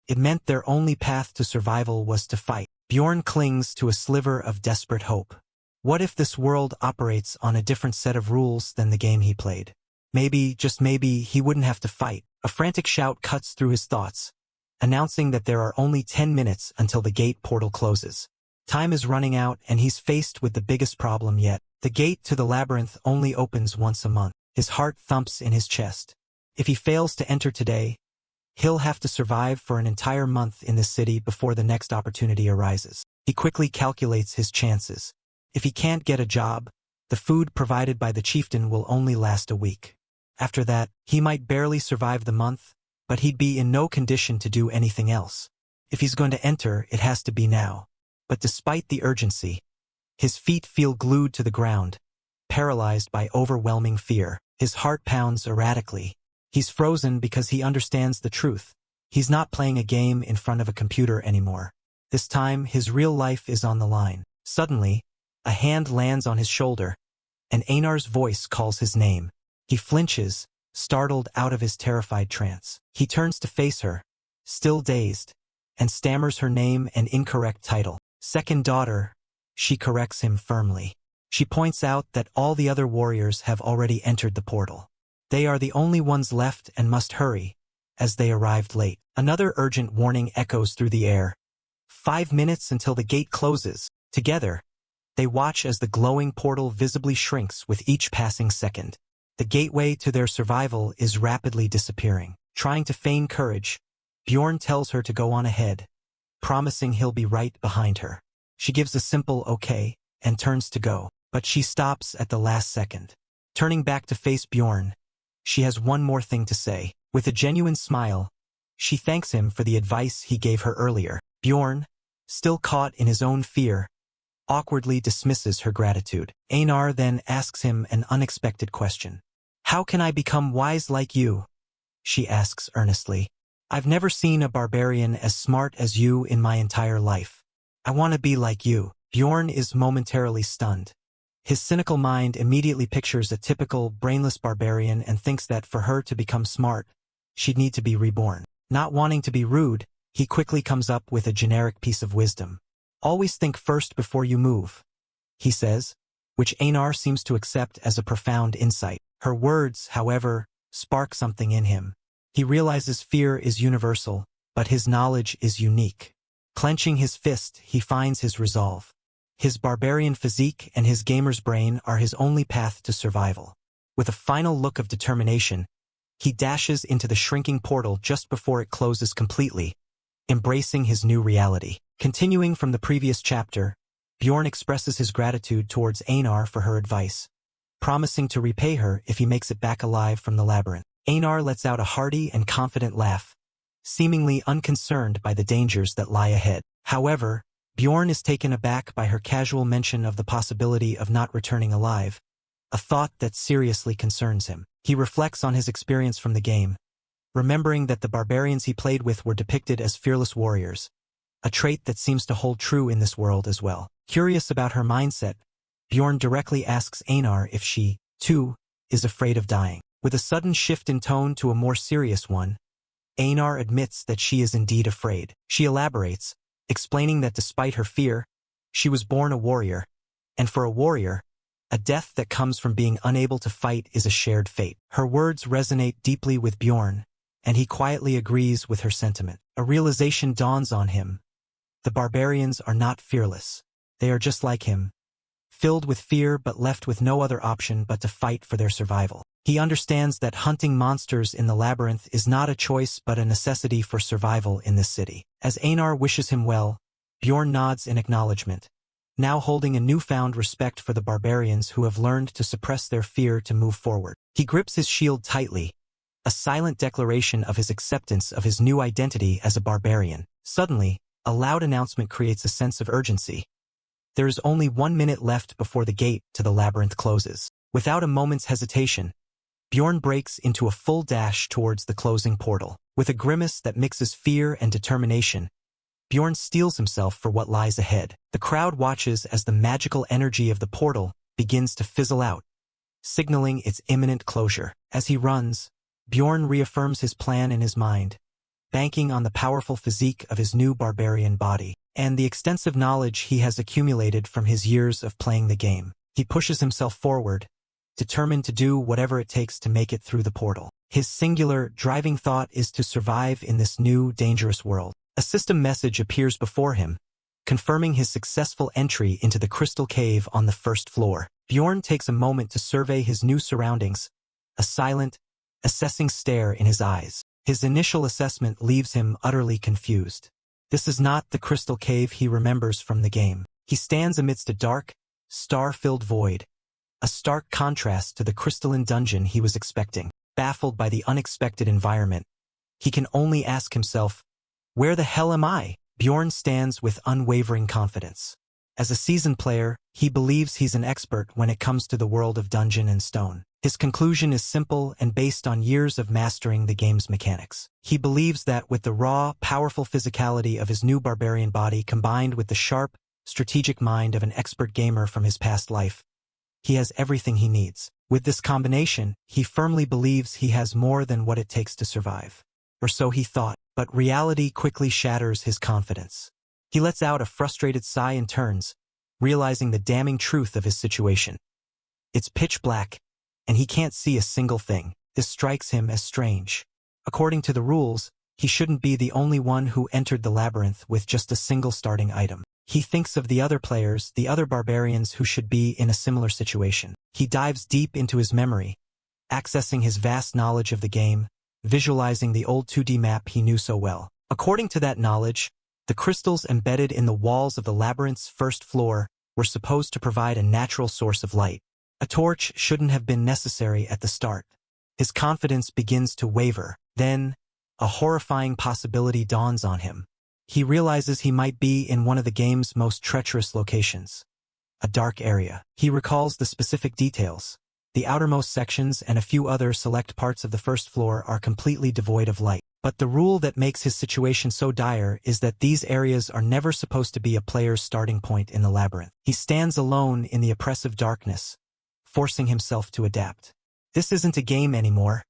It meant their only path to survival was to fight. Bjorn clings to a sliver of desperate hope. What if this world operates on a different set of rules than the game he played? Maybe, just maybe, he wouldn't have to fight. A frantic shout cuts through his thoughts, announcing that there are only 10 minutes until the gate portal closes. Time is running out and he's faced with the biggest problem yet. The gate to the labyrinth only opens once a month. His heart thumps in his chest. If he fails to enter today, he'll have to survive for an entire month in this city before the next opportunity arises. He quickly calculates his chances. If he can't get a job, the food provided by the chieftain will only last a week. After that, he might barely survive the month, but he'd be in no condition to do anything else. If he's going to enter, it has to be now. But despite the urgency, his feet feel glued to the ground, paralyzed by overwhelming fear. His heart pounds erratically. He's frozen because he understands the truth. He's not playing a game in front of a computer anymore. This time, his real life is on the line. Suddenly, a hand lands on his shoulder, and Einar's voice calls his name. He flinches, startled out of his terrified trance. He turns to face her, still dazed, and stammers her name and incorrect title. Second daughter, she corrects him firmly. She points out that all the other warriors have already entered the portal. They are the only ones left and must hurry, as they arrived late. Another urgent warning echoes through the air. 5 minutes until the gate closes. Together, they watch as the glowing portal visibly shrinks with each passing second. The gateway to their survival is rapidly disappearing. Trying to feign courage, Bjorn tells her to go on ahead, promising he'll be right behind her. She gives a simple okay and turns to go, but she stops at the last second. Turning back to face Bjorn, she has one more thing to say. With a genuine smile, she thanks him for the advice he gave her earlier. Bjorn, still caught in his own fear, awkwardly dismisses her gratitude. Einar then asks him an unexpected question. "How can I become wise like you?" she asks earnestly. "I've never seen a barbarian as smart as you in my entire life. I want to be like you." Bjorn is momentarily stunned. His cynical mind immediately pictures a typical, brainless barbarian and thinks that for her to become smart, she'd need to be reborn. Not wanting to be rude, he quickly comes up with a generic piece of wisdom. "Always think first before you move," he says, which Einar seems to accept as a profound insight. Her words, however, spark something in him. He realizes fear is universal, but his knowledge is unique. Clenching his fist, he finds his resolve. His barbarian physique and his gamer's brain are his only path to survival. With a final look of determination, he dashes into the shrinking portal just before it closes completely, embracing his new reality. Continuing from the previous chapter, Bjorn expresses his gratitude towards Einar for her advice, promising to repay her if he makes it back alive from the labyrinth. Einar lets out a hearty and confident laugh, seemingly unconcerned by the dangers that lie ahead. However, Bjorn is taken aback by her casual mention of the possibility of not returning alive, a thought that seriously concerns him. He reflects on his experience from the game, remembering that the barbarians he played with were depicted as fearless warriors, a trait that seems to hold true in this world as well. Curious about her mindset, Bjorn directly asks Einar if she, too, is afraid of dying. With a sudden shift in tone to a more serious one, Einar admits that she is indeed afraid. She elaborates, explaining that despite her fear, she was born a warrior, and for a warrior, a death that comes from being unable to fight is a shared fate. Her words resonate deeply with Bjorn, and he quietly agrees with her sentiment. A realization dawns on him. The barbarians are not fearless. They are just like him, filled with fear but left with no other option but to fight for their survival. He understands that hunting monsters in the labyrinth is not a choice but a necessity for survival in this city. As Einar wishes him well, Bjorn nods in acknowledgement, now holding a newfound respect for the barbarians who have learned to suppress their fear to move forward. He grips his shield tightly, a silent declaration of his acceptance of his new identity as a barbarian. Suddenly, a loud announcement creates a sense of urgency. There is only 1 minute left before the gate to the labyrinth closes. Without a moment's hesitation, Bjorn breaks into a full dash towards the closing portal. With a grimace that mixes fear and determination, Bjorn steels himself for what lies ahead. The crowd watches as the magical energy of the portal begins to fizzle out, signaling its imminent closure. As he runs, Bjorn reaffirms his plan in his mind, banking on the powerful physique of his new barbarian body and the extensive knowledge he has accumulated from his years of playing the game. He pushes himself forward, determined to do whatever it takes to make it through the portal. His singular, driving thought is to survive in this new, dangerous world. A system message appears before him, confirming his successful entry into the crystal cave on the first floor. Bjorn takes a moment to survey his new surroundings, a silent, assessing stare in his eyes. His initial assessment leaves him utterly confused. This is not the crystal cave he remembers from the game. He stands amidst a dark, star-filled void, a stark contrast to the crystalline dungeon he was expecting. Baffled by the unexpected environment, he can only ask himself, "Where the hell am I?" Bjorn stands with unwavering confidence. As a seasoned player, he believes he's an expert when it comes to the world of Dungeon and Stone. His conclusion is simple and based on years of mastering the game's mechanics. He believes that with the raw, powerful physicality of his new barbarian body combined with the sharp, strategic mind of an expert gamer from his past life, he has everything he needs. With this combination, he firmly believes he has more than what it takes to survive. Or so he thought. But reality quickly shatters his confidence. He lets out a frustrated sigh and turns, realizing the damning truth of his situation. It's pitch black, and he can't see a single thing. This strikes him as strange. According to the rules, he shouldn't be the only one who entered the labyrinth with just a single starting item. He thinks of the other players, the other barbarians who should be in a similar situation. He dives deep into his memory, accessing his vast knowledge of the game, visualizing the old 2D map he knew so well. According to that knowledge, the crystals embedded in the walls of the labyrinth's first floor were supposed to provide a natural source of light. A torch shouldn't have been necessary at the start. His confidence begins to waver. Then, a horrifying possibility dawns on him. He realizes he might be in one of the game's most treacherous locations. A dark area. He recalls the specific details. The outermost sections and a few other select parts of the first floor are completely devoid of light. But the rule that makes his situation so dire is that these areas are never supposed to be a player's starting point in the labyrinth. He stands alone in the oppressive darkness, forcing himself to adapt. This isn't a game anymore.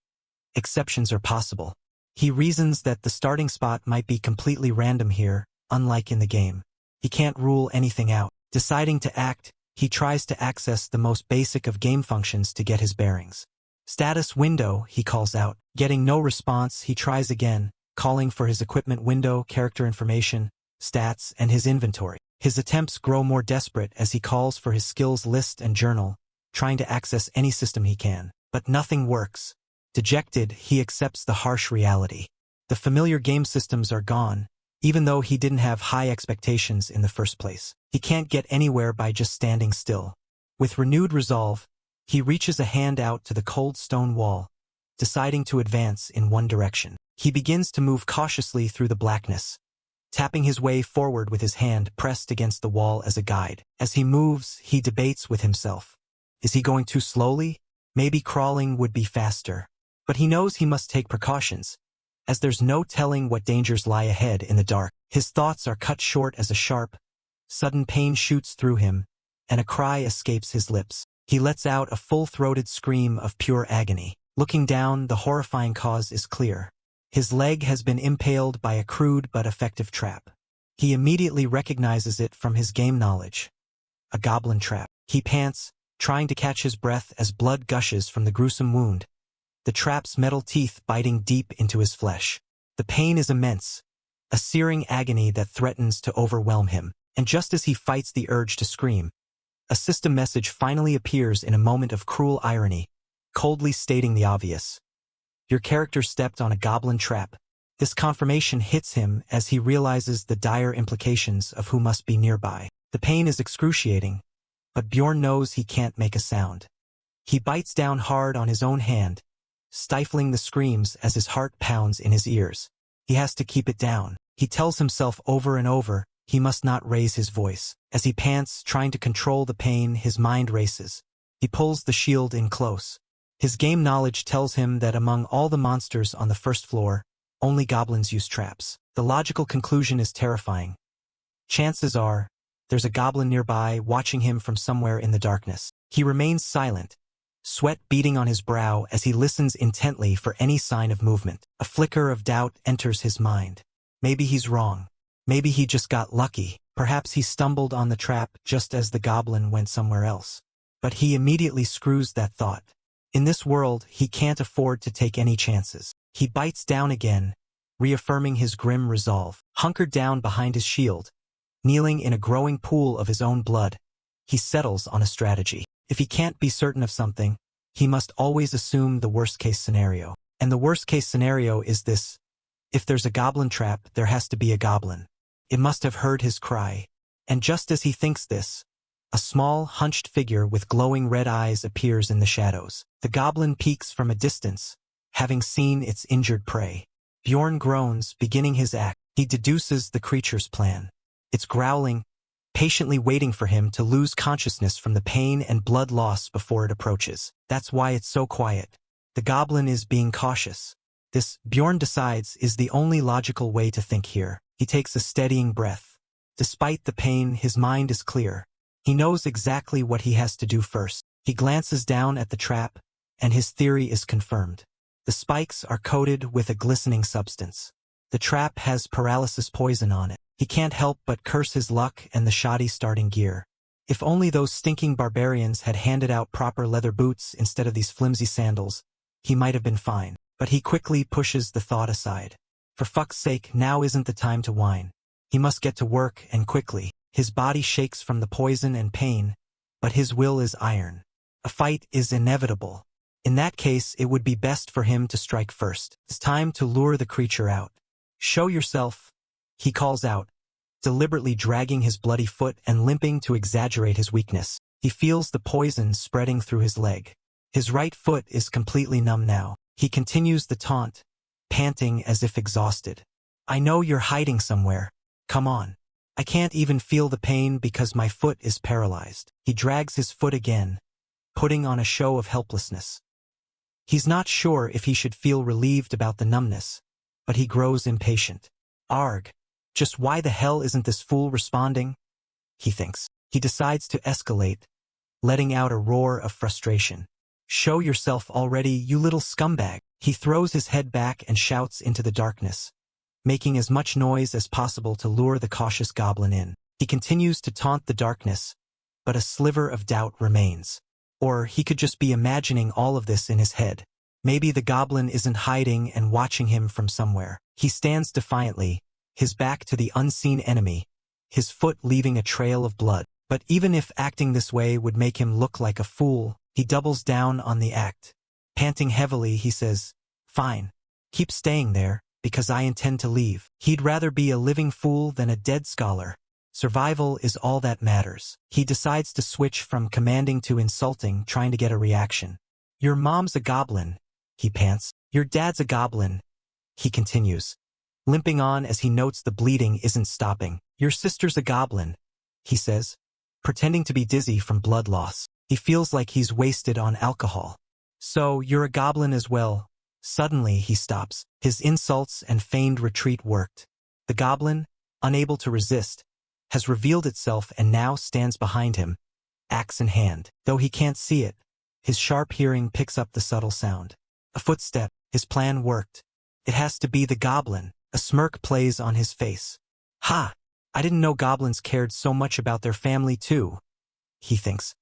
Exceptions are possible. He reasons that the starting spot might be completely random here, unlike in the game. He can't rule anything out. Deciding to act, he tries to access the most basic of game functions to get his bearings. Status window, he calls out. Getting no response, he tries again, calling for his equipment window, character information, stats, and his inventory. His attempts grow more desperate as he calls for his skills list and journal, trying to access any system he can. But nothing works. Dejected, he accepts the harsh reality. The familiar game systems are gone, even though he didn't have high expectations in the first place. He can't get anywhere by just standing still. With renewed resolve, he reaches a hand out to the cold stone wall, deciding to advance in one direction. He begins to move cautiously through the blackness, tapping his way forward with his hand pressed against the wall as a guide. As he moves, he debates with himself. Is he going too slowly? Maybe crawling would be faster. But he knows he must take precautions, as there's no telling what dangers lie ahead in the dark. His thoughts are cut short as a sharp, sudden pain shoots through him, and a cry escapes his lips. He lets out a full-throated scream of pure agony. Looking down, the horrifying cause is clear. His leg has been impaled by a crude but effective trap. He immediately recognizes it from his game knowledge. A goblin trap. He pants, trying to catch his breath as blood gushes from the gruesome wound, the trap's metal teeth biting deep into his flesh. The pain is immense, a searing agony that threatens to overwhelm him. And just as he fights the urge to scream, a system message finally appears in a moment of cruel irony, coldly stating the obvious. Your character stepped on a goblin trap. This confirmation hits him as he realizes the dire implications of who must be nearby. The pain is excruciating, but Bjorn knows he can't make a sound. He bites down hard on his own hand, stifling the screams as his heart pounds in his ears. He has to keep it down. He tells himself over and over he must not raise his voice. As he pants, trying to control the pain, his mind races. He pulls the shield in close. His game knowledge tells him that among all the monsters on the first floor, only goblins use traps. The logical conclusion is terrifying. Chances are, there's a goblin nearby watching him from somewhere in the darkness. He remains silent, sweat beading on his brow as he listens intently for any sign of movement. A flicker of doubt enters his mind. Maybe he's wrong. Maybe he just got lucky. Perhaps he stumbled on the trap just as the goblin went somewhere else. But he immediately screws that thought. In this world, he can't afford to take any chances. He bites down again, reaffirming his grim resolve. Hunkered down behind his shield, kneeling in a growing pool of his own blood, he settles on a strategy. If he can't be certain of something, he must always assume the worst-case scenario. And the worst-case scenario is this. If there's a goblin trap, there has to be a goblin. It must have heard his cry. And just as he thinks this, a small, hunched figure with glowing red eyes appears in the shadows. The goblin peeks from a distance, having seen its injured prey. Bjorn groans, beginning his act. He deduces the creature's plan. It's growling, patiently waiting for him to lose consciousness from the pain and blood loss before it approaches. That's why it's so quiet. The goblin is being cautious. This, Bjorn decides, is the only logical way to think here. He takes a steadying breath. Despite the pain, his mind is clear. He knows exactly what he has to do first. He glances down at the trap, and his theory is confirmed. The spikes are coated with a glistening substance. The trap has paralysis poison on it. He can't help but curse his luck and the shoddy starting gear. If only those stinking barbarians had handed out proper leather boots instead of these flimsy sandals, he might have been fine. But he quickly pushes the thought aside. For fuck's sake, now isn't the time to whine. He must get to work, and quickly. His body shakes from the poison and pain, but his will is iron. A fight is inevitable. In that case, it would be best for him to strike first. It's time to lure the creature out. Show yourself, he calls out, deliberately dragging his bloody foot and limping to exaggerate his weakness. He feels the poison spreading through his leg. His right foot is completely numb now. He continues the taunt, panting as if exhausted. I know you're hiding somewhere. Come on. I can't even feel the pain because my foot is paralyzed. He drags his foot again, putting on a show of helplessness. He's not sure if he should feel relieved about the numbness, but he grows impatient. Arg, just why the hell isn't this fool responding? He thinks. He decides to escalate, letting out a roar of frustration. Show yourself already, you little scumbag. He throws his head back and shouts into the darkness, making as much noise as possible to lure the cautious goblin in. He continues to taunt the darkness, but a sliver of doubt remains. Or he could just be imagining all of this in his head. Maybe the goblin isn't hiding and watching him from somewhere. He stands defiantly, his back to the unseen enemy, his foot leaving a trail of blood. But even if acting this way would make him look like a fool, he doubles down on the act. Panting heavily, he says, "Fine. Keep staying there, because I intend to leave." He'd rather be a living fool than a dead scholar. Survival is all that matters. He decides to switch from commanding to insulting, trying to get a reaction. Your mom's a goblin, he pants. Your dad's a goblin, he continues, limping on as he notes the bleeding isn't stopping. Your sister's a goblin, he says, pretending to be dizzy from blood loss. He feels like he's wasted on alcohol. So, you're a goblin as well. Suddenly, he stops. His insults and feigned retreat worked. The goblin, unable to resist, has revealed itself and now stands behind him, axe in hand. Though he can't see it, his sharp hearing picks up the subtle sound. A footstep. His plan worked. It has to be the goblin. A smirk plays on his face. Ha! I didn't know goblins cared so much about their family too, he thinks.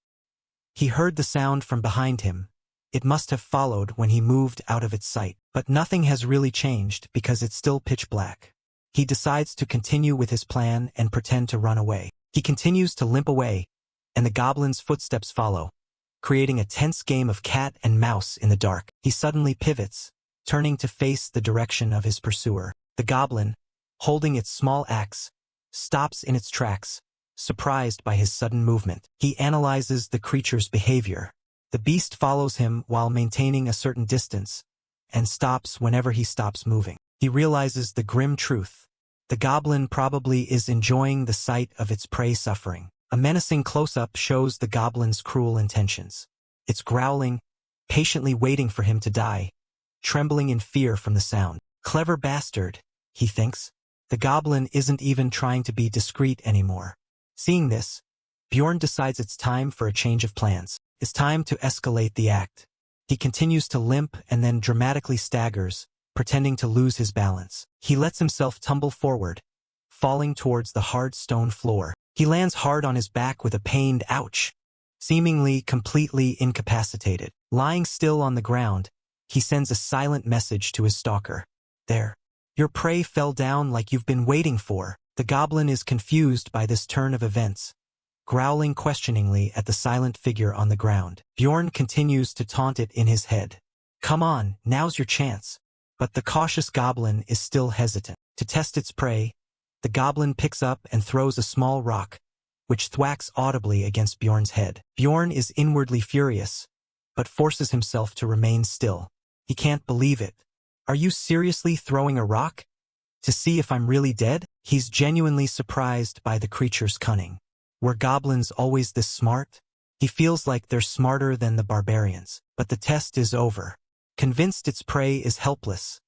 He heard the sound from behind him. It must have followed when he moved out of its sight. But nothing has really changed because it's still pitch black. He decides to continue with his plan and pretend to run away. He continues to limp away, and the goblin's footsteps follow, creating a tense game of cat and mouse in the dark. He suddenly pivots, turning to face the direction of his pursuer. The goblin, holding its small axe, stops in its tracks, surprised by his sudden movement. He analyzes the creature's behavior. The beast follows him while maintaining a certain distance, and stops whenever he stops moving. He realizes the grim truth. The goblin probably is enjoying the sight of its prey suffering. A menacing close-up shows the goblin's cruel intentions. It's growling, patiently waiting for him to die, trembling in fear from the sound. Clever bastard, he thinks. The goblin isn't even trying to be discreet anymore. Seeing this, Bjorn decides it's time for a change of plans. It's time to escalate the act. He continues to limp and then dramatically staggers, pretending to lose his balance. He lets himself tumble forward, falling towards the hard stone floor. He lands hard on his back with a pained ouch, seemingly completely incapacitated. Lying still on the ground, he sends a silent message to his stalker. There. Your prey fell down like you've been waiting for. The goblin is confused by this turn of events, growling questioningly at the silent figure on the ground. Bjorn continues to taunt it in his head. Come on, now's your chance. But the cautious goblin is still hesitant. To test its prey, the goblin picks up and throws a small rock, which thwacks audibly against Bjorn's head. Bjorn is inwardly furious, but forces himself to remain still. He can't believe it. Are you seriously throwing a rock? To see if I'm really dead? He's genuinely surprised by the creature's cunning. Were goblins always this smart? He feels like they're smarter than the barbarians. But the test is over. Convinced its prey is helpless,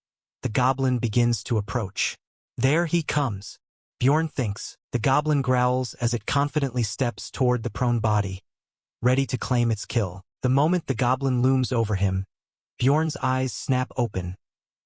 the goblin begins to approach. There he comes. Bjorn thinks. The goblin growls as it confidently steps toward the prone body, ready to claim its kill. The moment the goblin looms over him, Bjorn's eyes snap open,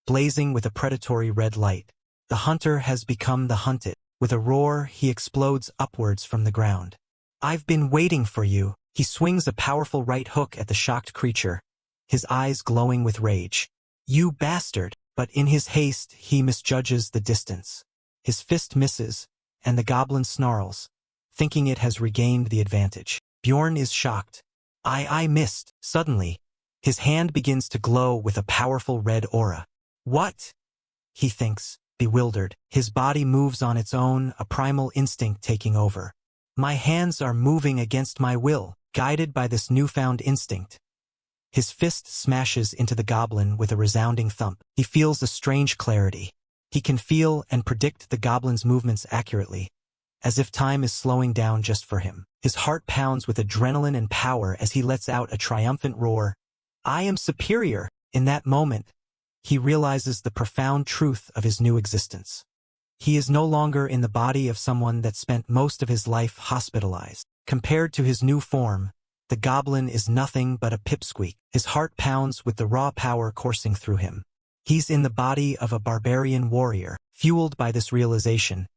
blazing with a predatory red light. The hunter has become the hunted. With a roar, he explodes upwards from the ground. I've been waiting for you. He swings a powerful right hook at the shocked creature, his eyes glowing with rage. You bastard! But in his haste, he misjudges the distance. His fist misses, and the goblin snarls, thinking it has regained the advantage. Bjorn is shocked. I missed. Suddenly, his hand begins to glow with a powerful red aura. What? He thinks, bewildered. His body moves on its own, a primal instinct taking over. My hands are moving against my will, guided by this newfound instinct. His fist smashes into the goblin with a resounding thump. He feels a strange clarity. He can feel and predict the goblin's movements accurately, as if time is slowing down just for him. His heart pounds with adrenaline and power as he lets out a triumphant roar. I am superior! In that moment, he realizes the profound truth of his new existence. He is no longer in the body of someone that spent most of his life hospitalized. Compared to his new form, the goblin is nothing but a pipsqueak. His heart pounds with the raw power coursing through him. He's in the body of a barbarian warrior. Fueled by this realization,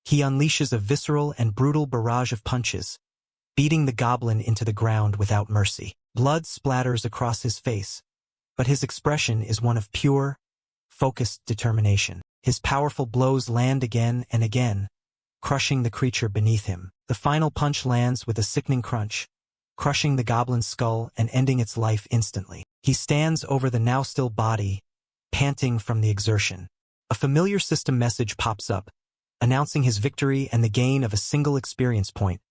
he unleashes a visceral and brutal barrage of punches, beating the goblin into the ground without mercy. Blood splatters across his face, but his expression is one of pure, focused determination. His powerful blows land again and again, crushing the creature beneath him. The final punch lands with a sickening crunch, crushing the goblin's skull and ending its life instantly. He stands over the now-still body, panting from the exertion. A familiar system message pops up, announcing his victory and the gain of a single experience point,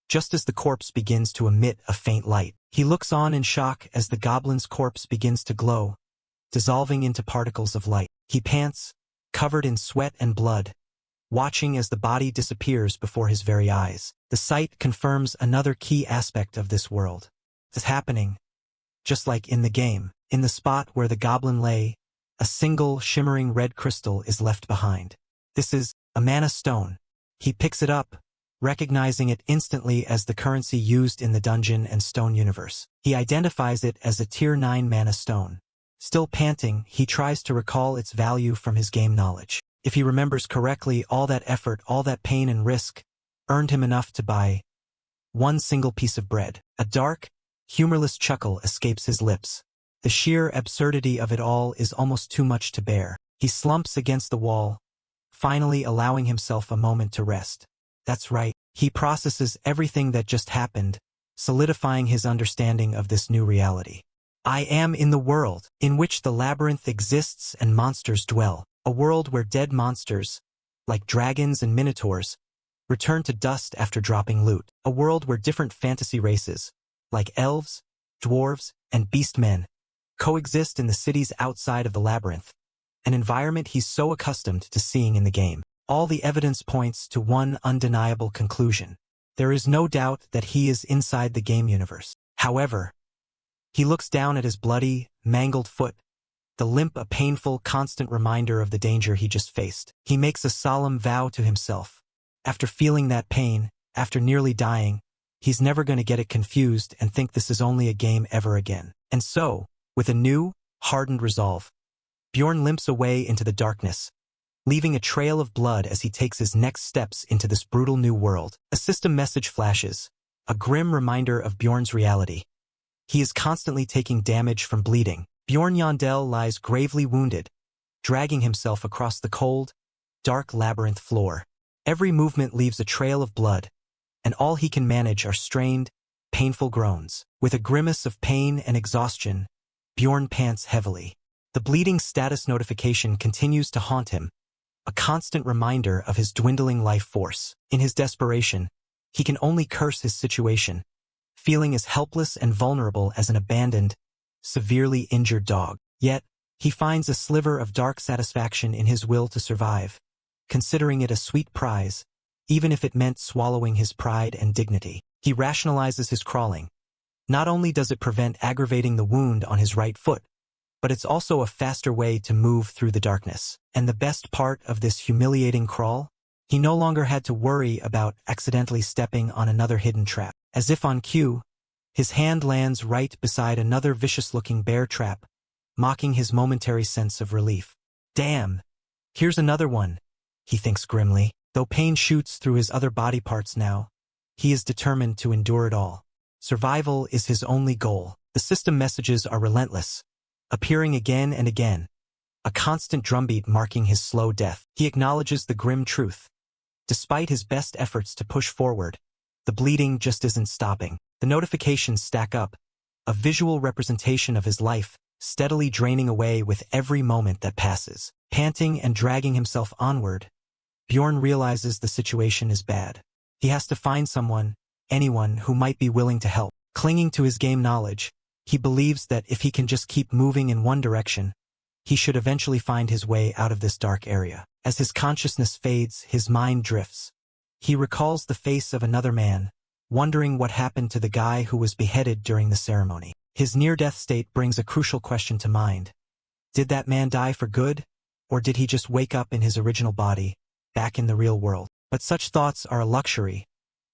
just as the corpse begins to emit a faint light. He looks on in shock as the goblin's corpse begins to glow, dissolving into particles of light. He pants, covered in sweat and blood, watching as the body disappears before his very eyes. The sight confirms another key aspect of this world. It's happening, just like in the game. In the spot where the goblin lay, a single shimmering red crystal is left behind. This is a mana stone. He picks it up, recognizing it instantly as the currency used in the Dungeon and Stone universe. He identifies it as a Tier 9 mana stone. Still panting, he tries to recall its value from his game knowledge. If he remembers correctly, all that effort, all that pain and risk, earned him enough to buy one single piece of bread. A dark, humorless chuckle escapes his lips. The sheer absurdity of it all is almost too much to bear. He slumps against the wall, finally allowing himself a moment to rest. That's right, he processes everything that just happened, solidifying his understanding of this new reality. I am in the world in which the labyrinth exists and monsters dwell, a world where dead monsters, like dragons and minotaurs, return to dust after dropping loot, a world where different fantasy races, like elves, dwarves, and beastmen, coexist in the cities outside of the labyrinth, an environment he's so accustomed to seeing in the game. All the evidence points to one undeniable conclusion. There is no doubt that he is inside the game universe. However, he looks down at his bloody, mangled foot, the limp a painful, constant reminder of the danger he just faced. He makes a solemn vow to himself. After feeling that pain, after nearly dying, he's never going to get it confused and think this is only a game ever again. And so, with a new, hardened resolve, Bjorn limps away into the darkness, leaving a trail of blood as he takes his next steps into this brutal new world. A system message flashes, a grim reminder of Bjorn's reality. He is constantly taking damage from bleeding. Bjorn Yandel lies gravely wounded, dragging himself across the cold, dark labyrinth floor. Every movement leaves a trail of blood, and all he can manage are strained, painful groans. With a grimace of pain and exhaustion, Bjorn pants heavily. The bleeding status notification continues to haunt him, a constant reminder of his dwindling life force. In his desperation, he can only curse his situation, feeling as helpless and vulnerable as an abandoned, severely injured dog. Yet, he finds a sliver of dark satisfaction in his will to survive, considering it a sweet prize, even if it meant swallowing his pride and dignity. He rationalizes his crawling. Not only does it prevent aggravating the wound on his right foot, but it's also a faster way to move through the darkness. And the best part of this humiliating crawl? He no longer had to worry about accidentally stepping on another hidden trap. As if on cue, his hand lands right beside another vicious-looking bear trap, mocking his momentary sense of relief. Damn! Here's another one, he thinks grimly. Though pain shoots through his other body parts now, he is determined to endure it all. Survival is his only goal. The system messages are relentless, appearing again and again, a constant drumbeat marking his slow death. He acknowledges the grim truth. Despite his best efforts to push forward, the bleeding just isn't stopping. The notifications stack up, a visual representation of his life, steadily draining away with every moment that passes. Panting and dragging himself onward, Bjorn realizes the situation is bad. He has to find someone, anyone who might be willing to help. Clinging to his game knowledge, he believes that if he can just keep moving in one direction, he should eventually find his way out of this dark area. As his consciousness fades, his mind drifts. He recalls the face of another man, wondering what happened to the guy who was beheaded during the ceremony. His near-death state brings a crucial question to mind. Did that man die for good, or did he just wake up in his original body, back in the real world? But such thoughts are a luxury,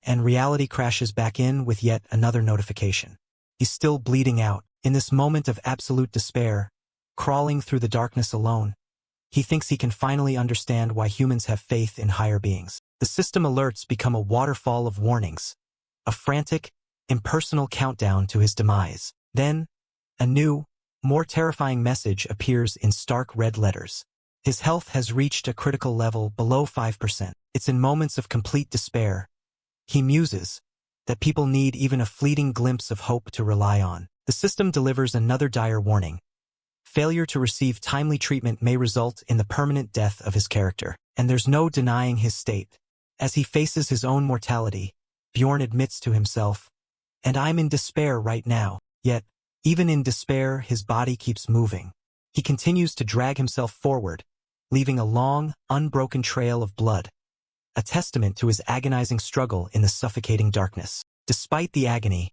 and reality crashes back in with yet another notification. He's still bleeding out. In this moment of absolute despair, crawling through the darkness alone, he thinks he can finally understand why humans have faith in higher beings. The system alerts become a waterfall of warnings, a frantic, impersonal countdown to his demise. Then, a new, more terrifying message appears in stark red letters. His health has reached a critical level below 5%. It's in moments of complete despair he muses that people need even a fleeting glimpse of hope to rely on. The system delivers another dire warning. Failure to receive timely treatment may result in the permanent death of his character, and there's no denying his state. As he faces his own mortality, Bjorn admits to himself, "And I'm in despair right now." Yet, even in despair, his body keeps moving. He continues to drag himself forward, leaving a long, unbroken trail of blood, a testament to his agonizing struggle in the suffocating darkness. Despite the agony,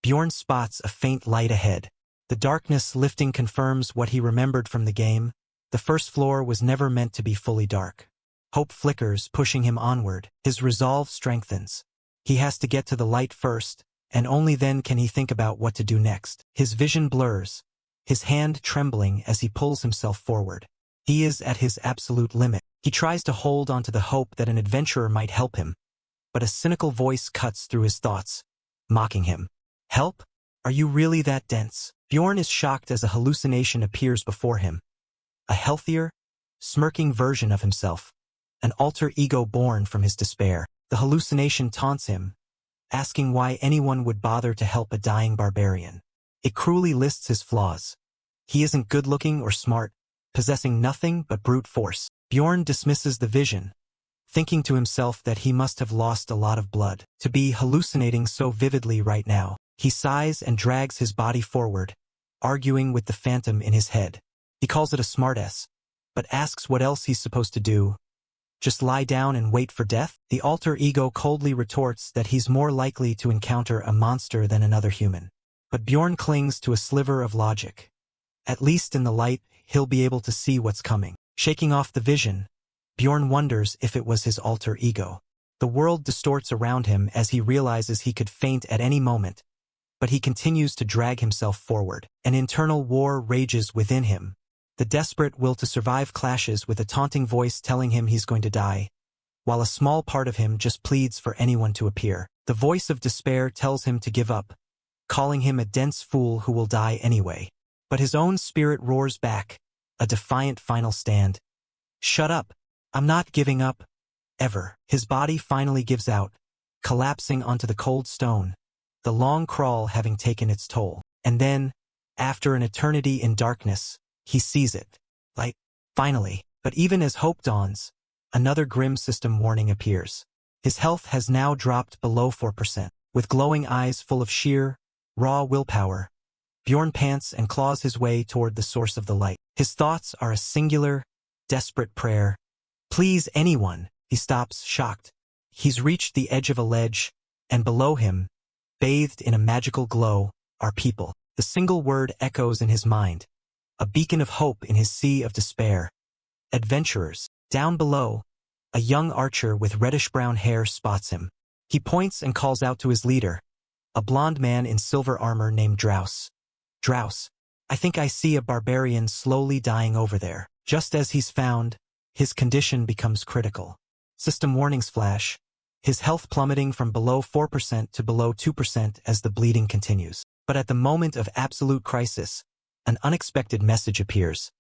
Bjorn spots a faint light ahead. The darkness lifting confirms what he remembered from the game. The first floor was never meant to be fully dark. Hope flickers, pushing him onward. His resolve strengthens. He has to get to the light first, and only then can he think about what to do next. His vision blurs, his hand trembling as he pulls himself forward. He is at his absolute limit. He tries to hold onto the hope that an adventurer might help him, but a cynical voice cuts through his thoughts, mocking him. "Help? Are you really that dense?" Bjorn is shocked as a hallucination appears before him. A healthier, smirking version of himself, an alter ego born from his despair. The hallucination taunts him, asking why anyone would bother to help a dying barbarian. It cruelly lists his flaws. He isn't good-looking or smart, possessing nothing but brute force. Bjorn dismisses the vision, thinking to himself that he must have lost a lot of blood to be hallucinating so vividly right now. He sighs and drags his body forward, arguing with the phantom in his head. He calls it a smartass, but asks what else he's supposed to do. Just lie down and wait for death? The alter ego coldly retorts that he's more likely to encounter a monster than another human. But Bjorn clings to a sliver of logic. At least in the light, he'll be able to see what's coming. Shaking off the vision, Bjorn wonders if it was his alter ego. The world distorts around him as he realizes he could faint at any moment, but he continues to drag himself forward. An internal war rages within him. The desperate will to survive clashes with a taunting voice telling him he's going to die, while a small part of him just pleads for anyone to appear. The voice of despair tells him to give up, calling him a dense fool who will die anyway. But his own spirit roars back, a defiant final stand. "Shut up. I'm not giving up. Ever." His body finally gives out, collapsing onto the cold stone, the long crawl having taken its toll. And then, after an eternity in darkness, he sees it. Light. Finally. But even as hope dawns, another grim system warning appears. His health has now dropped below 4%. With glowing eyes full of sheer, raw willpower, Bjorn pants and claws his way toward the source of the light. His thoughts are a singular, desperate prayer. "Please, anyone." He stops, shocked. He's reached the edge of a ledge, and below him, bathed in a magical glow, are people. The single word echoes in his mind, a beacon of hope in his sea of despair. Adventurers. Down below, a young archer with reddish-brown hair spots him. He points and calls out to his leader, a blond man in silver armor named Drouse. "Drouse, I think I see a barbarian slowly dying over there." Just as he's found, his condition becomes critical. System warnings flash, his health plummeting from below 4% to below 2% as the bleeding continues. But at the moment of absolute crisis, an unexpected message appears.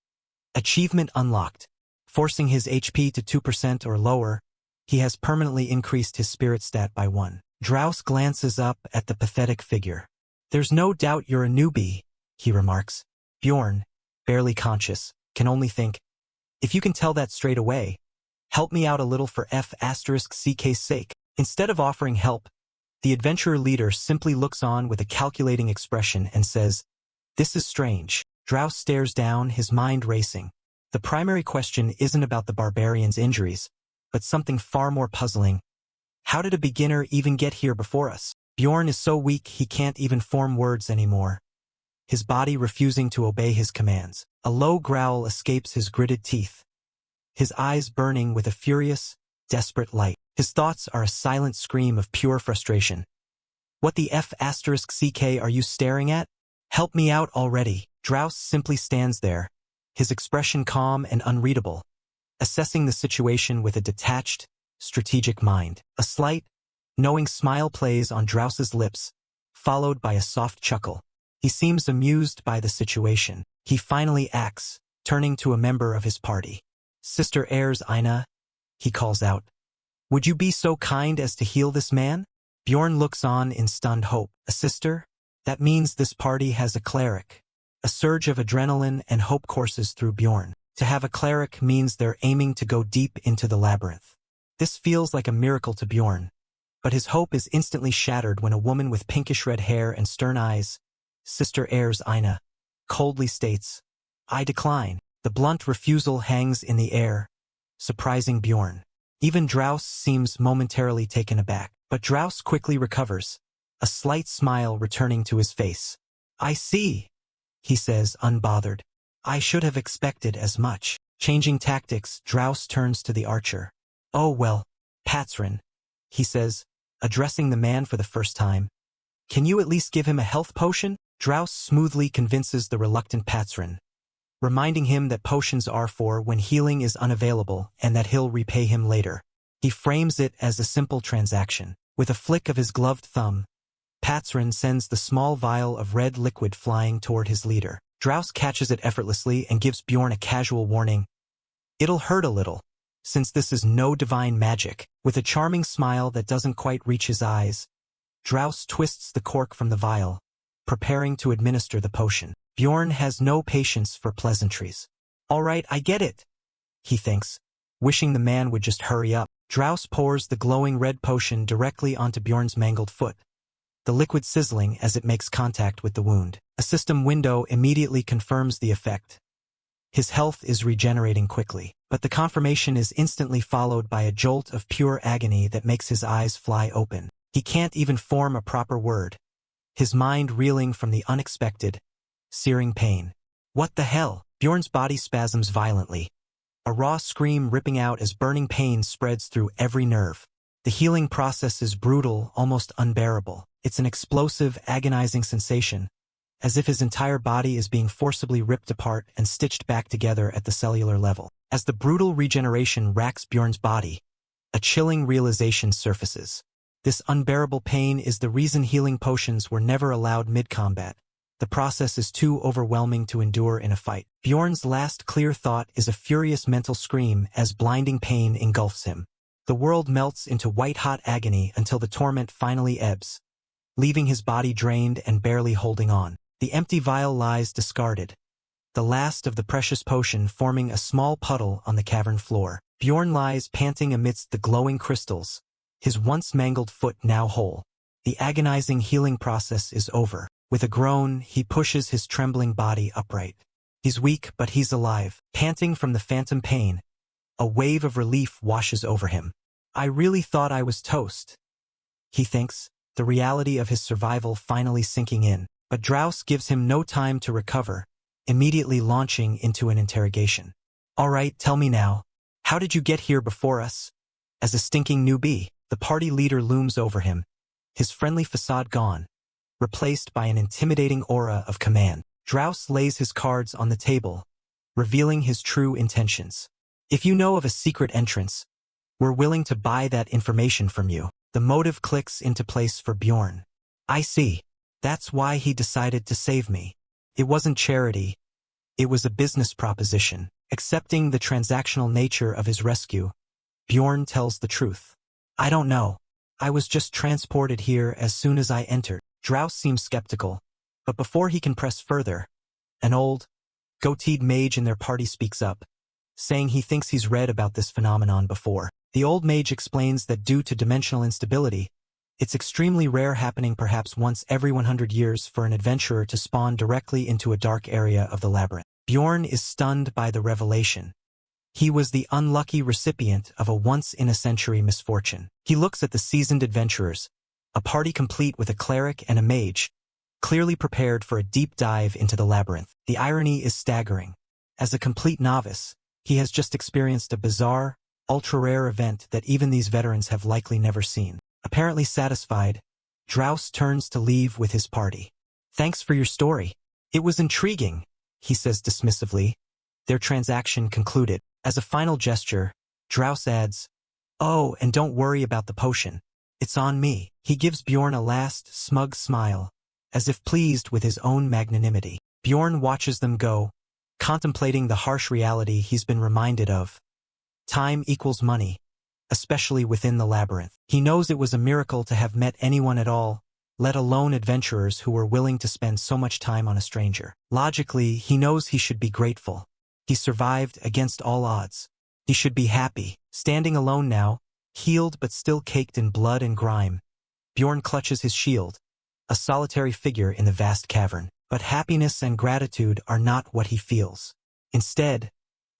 Achievement unlocked. Forcing his HP to 2% or lower, he has permanently increased his spirit stat by 1. Drouse glances up at the pathetic figure. "There's no doubt you're a newbie," he remarks. Bjorn, barely conscious, can only think, "If you can tell that straight away, help me out a little for F***'s sake." Instead of offering help, the adventurer leader simply looks on with a calculating expression and says, "This is strange." Drouse stares down, his mind racing. The primary question isn't about the barbarian's injuries, but something far more puzzling. How did a beginner even get here before us? Bjorn is so weak he can't even form words anymore, his body refusing to obey his commands. A low growl escapes his gritted teeth, his eyes burning with a furious, desperate light. His thoughts are a silent scream of pure frustration. "What the F***ck are you staring at? Help me out already." Drouse simply stands there, his expression calm and unreadable, assessing the situation with a detached, strategic mind. A slight, knowing smile plays on Drouse's lips, followed by a soft chuckle. He seems amused by the situation. He finally acts, turning to a member of his party. "Sister Ayres Ina," he calls out. "Would you be so kind as to heal this man?" Bjorn looks on in stunned hope. "A sister? That means this party has a cleric." A surge of adrenaline and hope courses through Bjorn. To have a cleric means they're aiming to go deep into the labyrinth. This feels like a miracle to Bjorn, but his hope is instantly shattered when a woman with pinkish-red hair and stern eyes, Sister Ayres Ina, coldly states, "I decline." The blunt refusal hangs in the air, surprising Bjorn. Even Drouse seems momentarily taken aback, but Drouse quickly recovers, a slight smile returning to his face. "I see," he says, unbothered. "I should have expected as much." Changing tactics, Drouse turns to the archer. "Oh well, Patron," he says, addressing the man for the first time. "Can you at least give him a health potion?" Drouse smoothly convinces the reluctant Patron, reminding him that potions are for when healing is unavailable and that he'll repay him later. He frames it as a simple transaction. With a flick of his gloved thumb, Patron sends the small vial of red liquid flying toward his leader. Drouse catches it effortlessly and gives Bjorn a casual warning. "It'll hurt a little, since this is no divine magic." With a charming smile that doesn't quite reach his eyes, Drouse twists the cork from the vial, preparing to administer the potion. Bjorn has no patience for pleasantries. "All right, I get it," he thinks, wishing the man would just hurry up. Drouse pours the glowing red potion directly onto Bjorn's mangled foot, the liquid sizzling as it makes contact with the wound. A system window immediately confirms the effect. His health is regenerating quickly, but the confirmation is instantly followed by a jolt of pure agony that makes his eyes fly open. He can't even form a proper word, his mind reeling from the unexpected, searing pain. "What the hell?" Bjorn's body spasms violently, a raw scream ripping out as burning pain spreads through every nerve. The healing process is brutal, almost unbearable. It's an explosive, agonizing sensation, as if his entire body is being forcibly ripped apart and stitched back together at the cellular level. As the brutal regeneration racks Bjorn's body, a chilling realization surfaces. This unbearable pain is the reason healing potions were never allowed mid-combat. The process is too overwhelming to endure in a fight. Bjorn's last clear thought is a furious mental scream as blinding pain engulfs him. The world melts into white-hot agony until the torment finally ebbs, leaving his body drained and barely holding on. The empty vial lies discarded, the last of the precious potion forming a small puddle on the cavern floor. Bjorn lies panting amidst the glowing crystals, his once mangled foot now whole. The agonizing healing process is over. With a groan, he pushes his trembling body upright. He's weak, but he's alive. Panting from the phantom pain, a wave of relief washes over him. "I really thought I was toast," he thinks, the reality of his survival finally sinking in. But Drouse gives him no time to recover, immediately launching into an interrogation. "All right, tell me now, how did you get here before us? As a stinking newbie?" The party leader looms over him, his friendly facade gone, replaced by an intimidating aura of command. Drouse lays his cards on the table, revealing his true intentions. If you know of a secret entrance, we're willing to buy that information from you. The motive clicks into place for Bjorn. I see. That's why he decided to save me. It wasn't charity. It was a business proposition. Accepting the transactional nature of his rescue, Bjorn tells the truth. I don't know. I was just transported here as soon as I entered. Drouse seems skeptical, but before he can press further, an old, goateed mage in their party speaks up, saying he thinks he's read about this phenomenon before. The old mage explains that due to dimensional instability, it's extremely rare, happening perhaps once every 100 years for an adventurer to spawn directly into a dark area of the labyrinth. Bjorn is stunned by the revelation. He was the unlucky recipient of a once-in-a-century misfortune. He looks at the seasoned adventurers, a party complete with a cleric and a mage, clearly prepared for a deep dive into the labyrinth. The irony is staggering. As a complete novice, he has just experienced a bizarre, ultra-rare event that even these veterans have likely never seen. Apparently satisfied, Drouse turns to leave with his party. Thanks for your story. It was intriguing, he says dismissively. Their transaction concluded. As a final gesture, Drouse adds, "Oh, and don't worry about the potion. It's on me." He gives Bjorn a last smug smile, as if pleased with his own magnanimity. Bjorn watches them go, contemplating the harsh reality he's been reminded of. Time equals money, especially within the labyrinth. He knows it was a miracle to have met anyone at all, let alone adventurers who were willing to spend so much time on a stranger. Logically, he knows he should be grateful. He survived against all odds. He should be happy. Standing alone now, healed but still caked in blood and grime, Bjorn clutches his shield, a solitary figure in the vast cavern. But happiness and gratitude are not what he feels. Instead,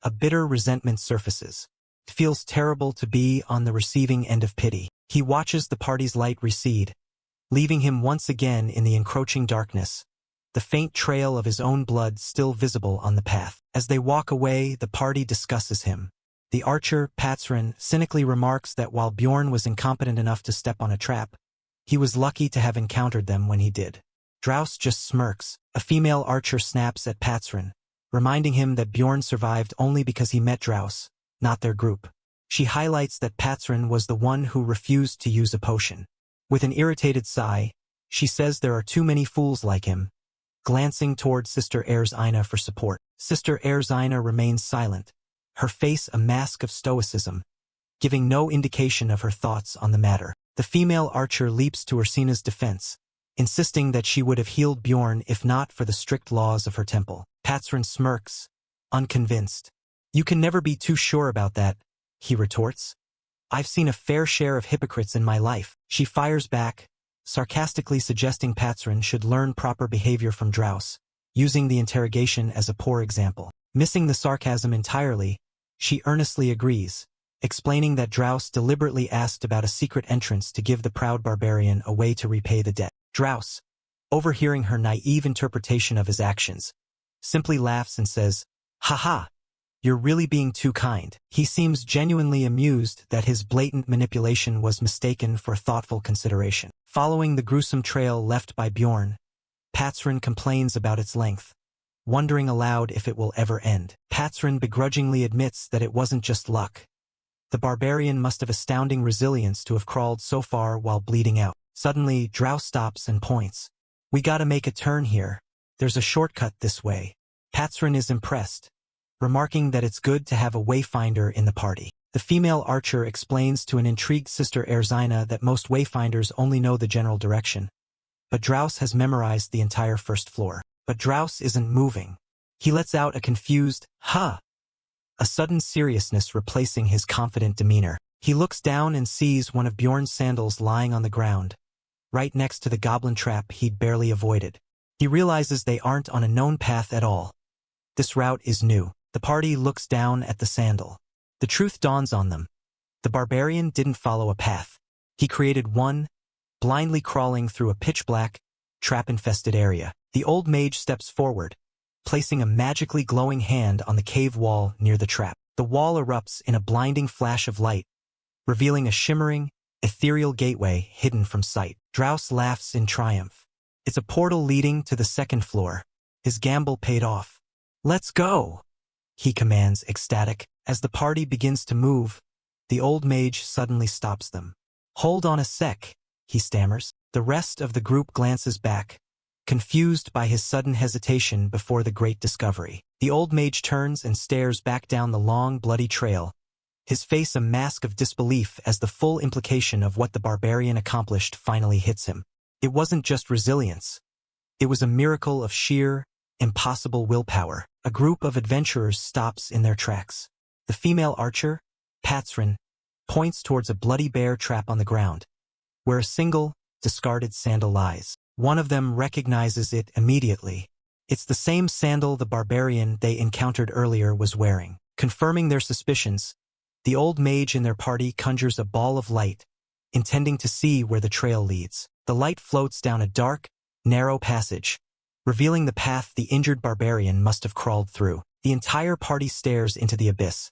a bitter resentment surfaces. It feels terrible to be on the receiving end of pity. He watches the party's light recede, leaving him once again in the encroaching darkness, the faint trail of his own blood still visible on the path. As they walk away, the party discusses him. The archer, Patsrin, cynically remarks that while Bjorn was incompetent enough to step on a trap, he was lucky to have encountered them when he did. Drouse just smirks. A female archer snaps at Patsrin, reminding him that Bjorn survived only because he met Drouse, not their group. She highlights that Patsrin was the one who refused to use a potion. With an irritated sigh, she says there are too many fools like him, glancing toward Sister Erzina for support. Sister Erzina remains silent, her face a mask of stoicism, giving no indication of her thoughts on the matter. The female archer leaps to Erzina's defense, insisting that she would have healed Bjorn if not for the strict laws of her temple. Patsrin smirks, unconvinced. "You can never be too sure about that," he retorts. "I've seen a fair share of hypocrites in my life." She fires back, sarcastically suggesting Patsrin should learn proper behavior from Drouse, using the interrogation as a poor example. Missing the sarcasm entirely, she earnestly agrees, explaining that Drouse deliberately asked about a secret entrance to give the proud barbarian a way to repay the debt. Drouse, overhearing her naive interpretation of his actions, simply laughs and says, "Ha, you're really being too kind." He seems genuinely amused that his blatant manipulation was mistaken for thoughtful consideration. Following the gruesome trail left by Bjorn, Patsrin complains about its length, wondering aloud if it will ever end. Patsrin begrudgingly admits that it wasn't just luck. The barbarian must have astounding resilience to have crawled so far while bleeding out. Suddenly, Drouse stops and points. "We gotta make a turn here. There's a shortcut this way." Patsrin is impressed, remarking that it's good to have a wayfinder in the party. The female archer explains to an intrigued Sister Erzina that most wayfinders only know the general direction, but Drouse has memorized the entire first floor. But Drouse isn't moving. He lets out a confused, "Huh," a sudden seriousness replacing his confident demeanor. He looks down and sees one of Bjorn's sandals lying on the ground, right next to the goblin trap he'd barely avoided. He realizes they aren't on a known path at all. This route is new. The party looks down at the sandal. The truth dawns on them. The barbarian didn't follow a path. He created one, blindly crawling through a pitch-black, trap-infested area. The old mage steps forward, placing a magically glowing hand on the cave wall near the trap. The wall erupts in a blinding flash of light, revealing a shimmering, ethereal gateway hidden from sight. Drouse laughs in triumph. It's a portal leading to the second floor. His gamble paid off. "Let's go," he commands, ecstatic. As the party begins to move, the old mage suddenly stops them. "Hold on a sec," he stammers. The rest of the group glances back, confused by his sudden hesitation before the great discovery. The old mage turns and stares back down the long, bloody trail, his face a mask of disbelief as the full implication of what the barbarian accomplished finally hits him. It wasn't just resilience. It was a miracle of sheer, impossible willpower. A group of adventurers stops in their tracks. The female archer, Patsrin, points towards a bloody bear trap on the ground, where a single, discarded sandal lies. One of them recognizes it immediately. It's the same sandal the barbarian they encountered earlier was wearing. Confirming their suspicions, the old mage in their party conjures a ball of light, intending to see where the trail leads. The light floats down a dark, narrow passage, revealing the path the injured barbarian must have crawled through. The entire party stares into the abyss,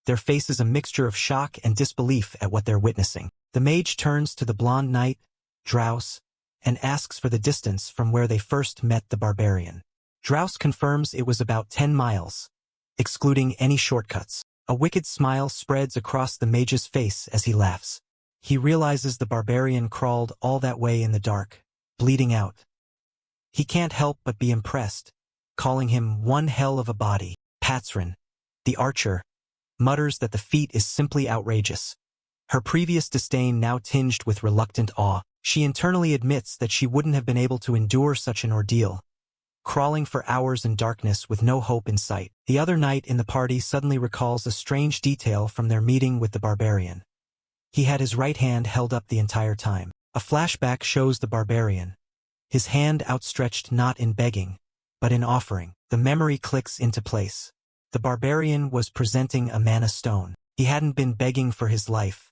their faces a mixture of shock and disbelief at what they're witnessing. The mage turns to the blonde knight, Drouse, and asks for the distance from where they first met the barbarian. Drouse confirms it was about 10 miles, excluding any shortcuts. A wicked smile spreads across the mage's face as he laughs. He realizes the barbarian crawled all that way in the dark, bleeding out. He can't help but be impressed, calling him one hell of a body. Patsrin, the archer, mutters that the feat is simply outrageous, her previous disdain now tinged with reluctant awe. She internally admits that she wouldn't have been able to endure such an ordeal, crawling for hours in darkness with no hope in sight. The other knight in the party suddenly recalls a strange detail from their meeting with the barbarian. He had his right hand held up the entire time. A flashback shows the barbarian, his hand outstretched not in begging, but in offering. The memory clicks into place. The barbarian was presenting a mana stone. He hadn't been begging for his life.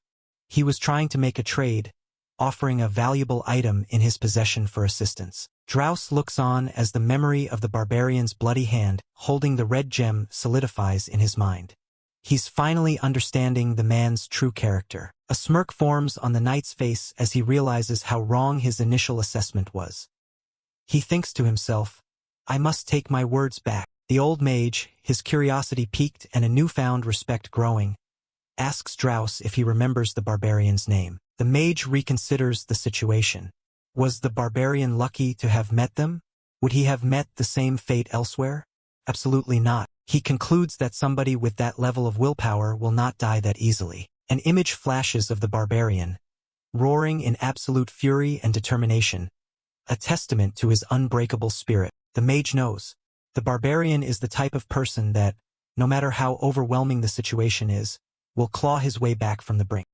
He was trying to make a trade, offering a valuable item in his possession for assistance. Drouse looks on as the memory of the barbarian's bloody hand holding the red gem solidifies in his mind. He's finally understanding the man's true character. A smirk forms on the knight's face as he realizes how wrong his initial assessment was. He thinks to himself, "I must take my words back." The old mage, his curiosity piqued and a newfound respect growing, asks Drouse if he remembers the barbarian's name. The mage reconsiders the situation. Was the barbarian lucky to have met them? Would he have met the same fate elsewhere? Absolutely not. He concludes that somebody with that level of willpower will not die that easily. An image flashes of the barbarian, roaring in absolute fury and determination, a testament to his unbreakable spirit. The mage knows. The barbarian is the type of person that, no matter how overwhelming the situation is, will claw his way back from the brink.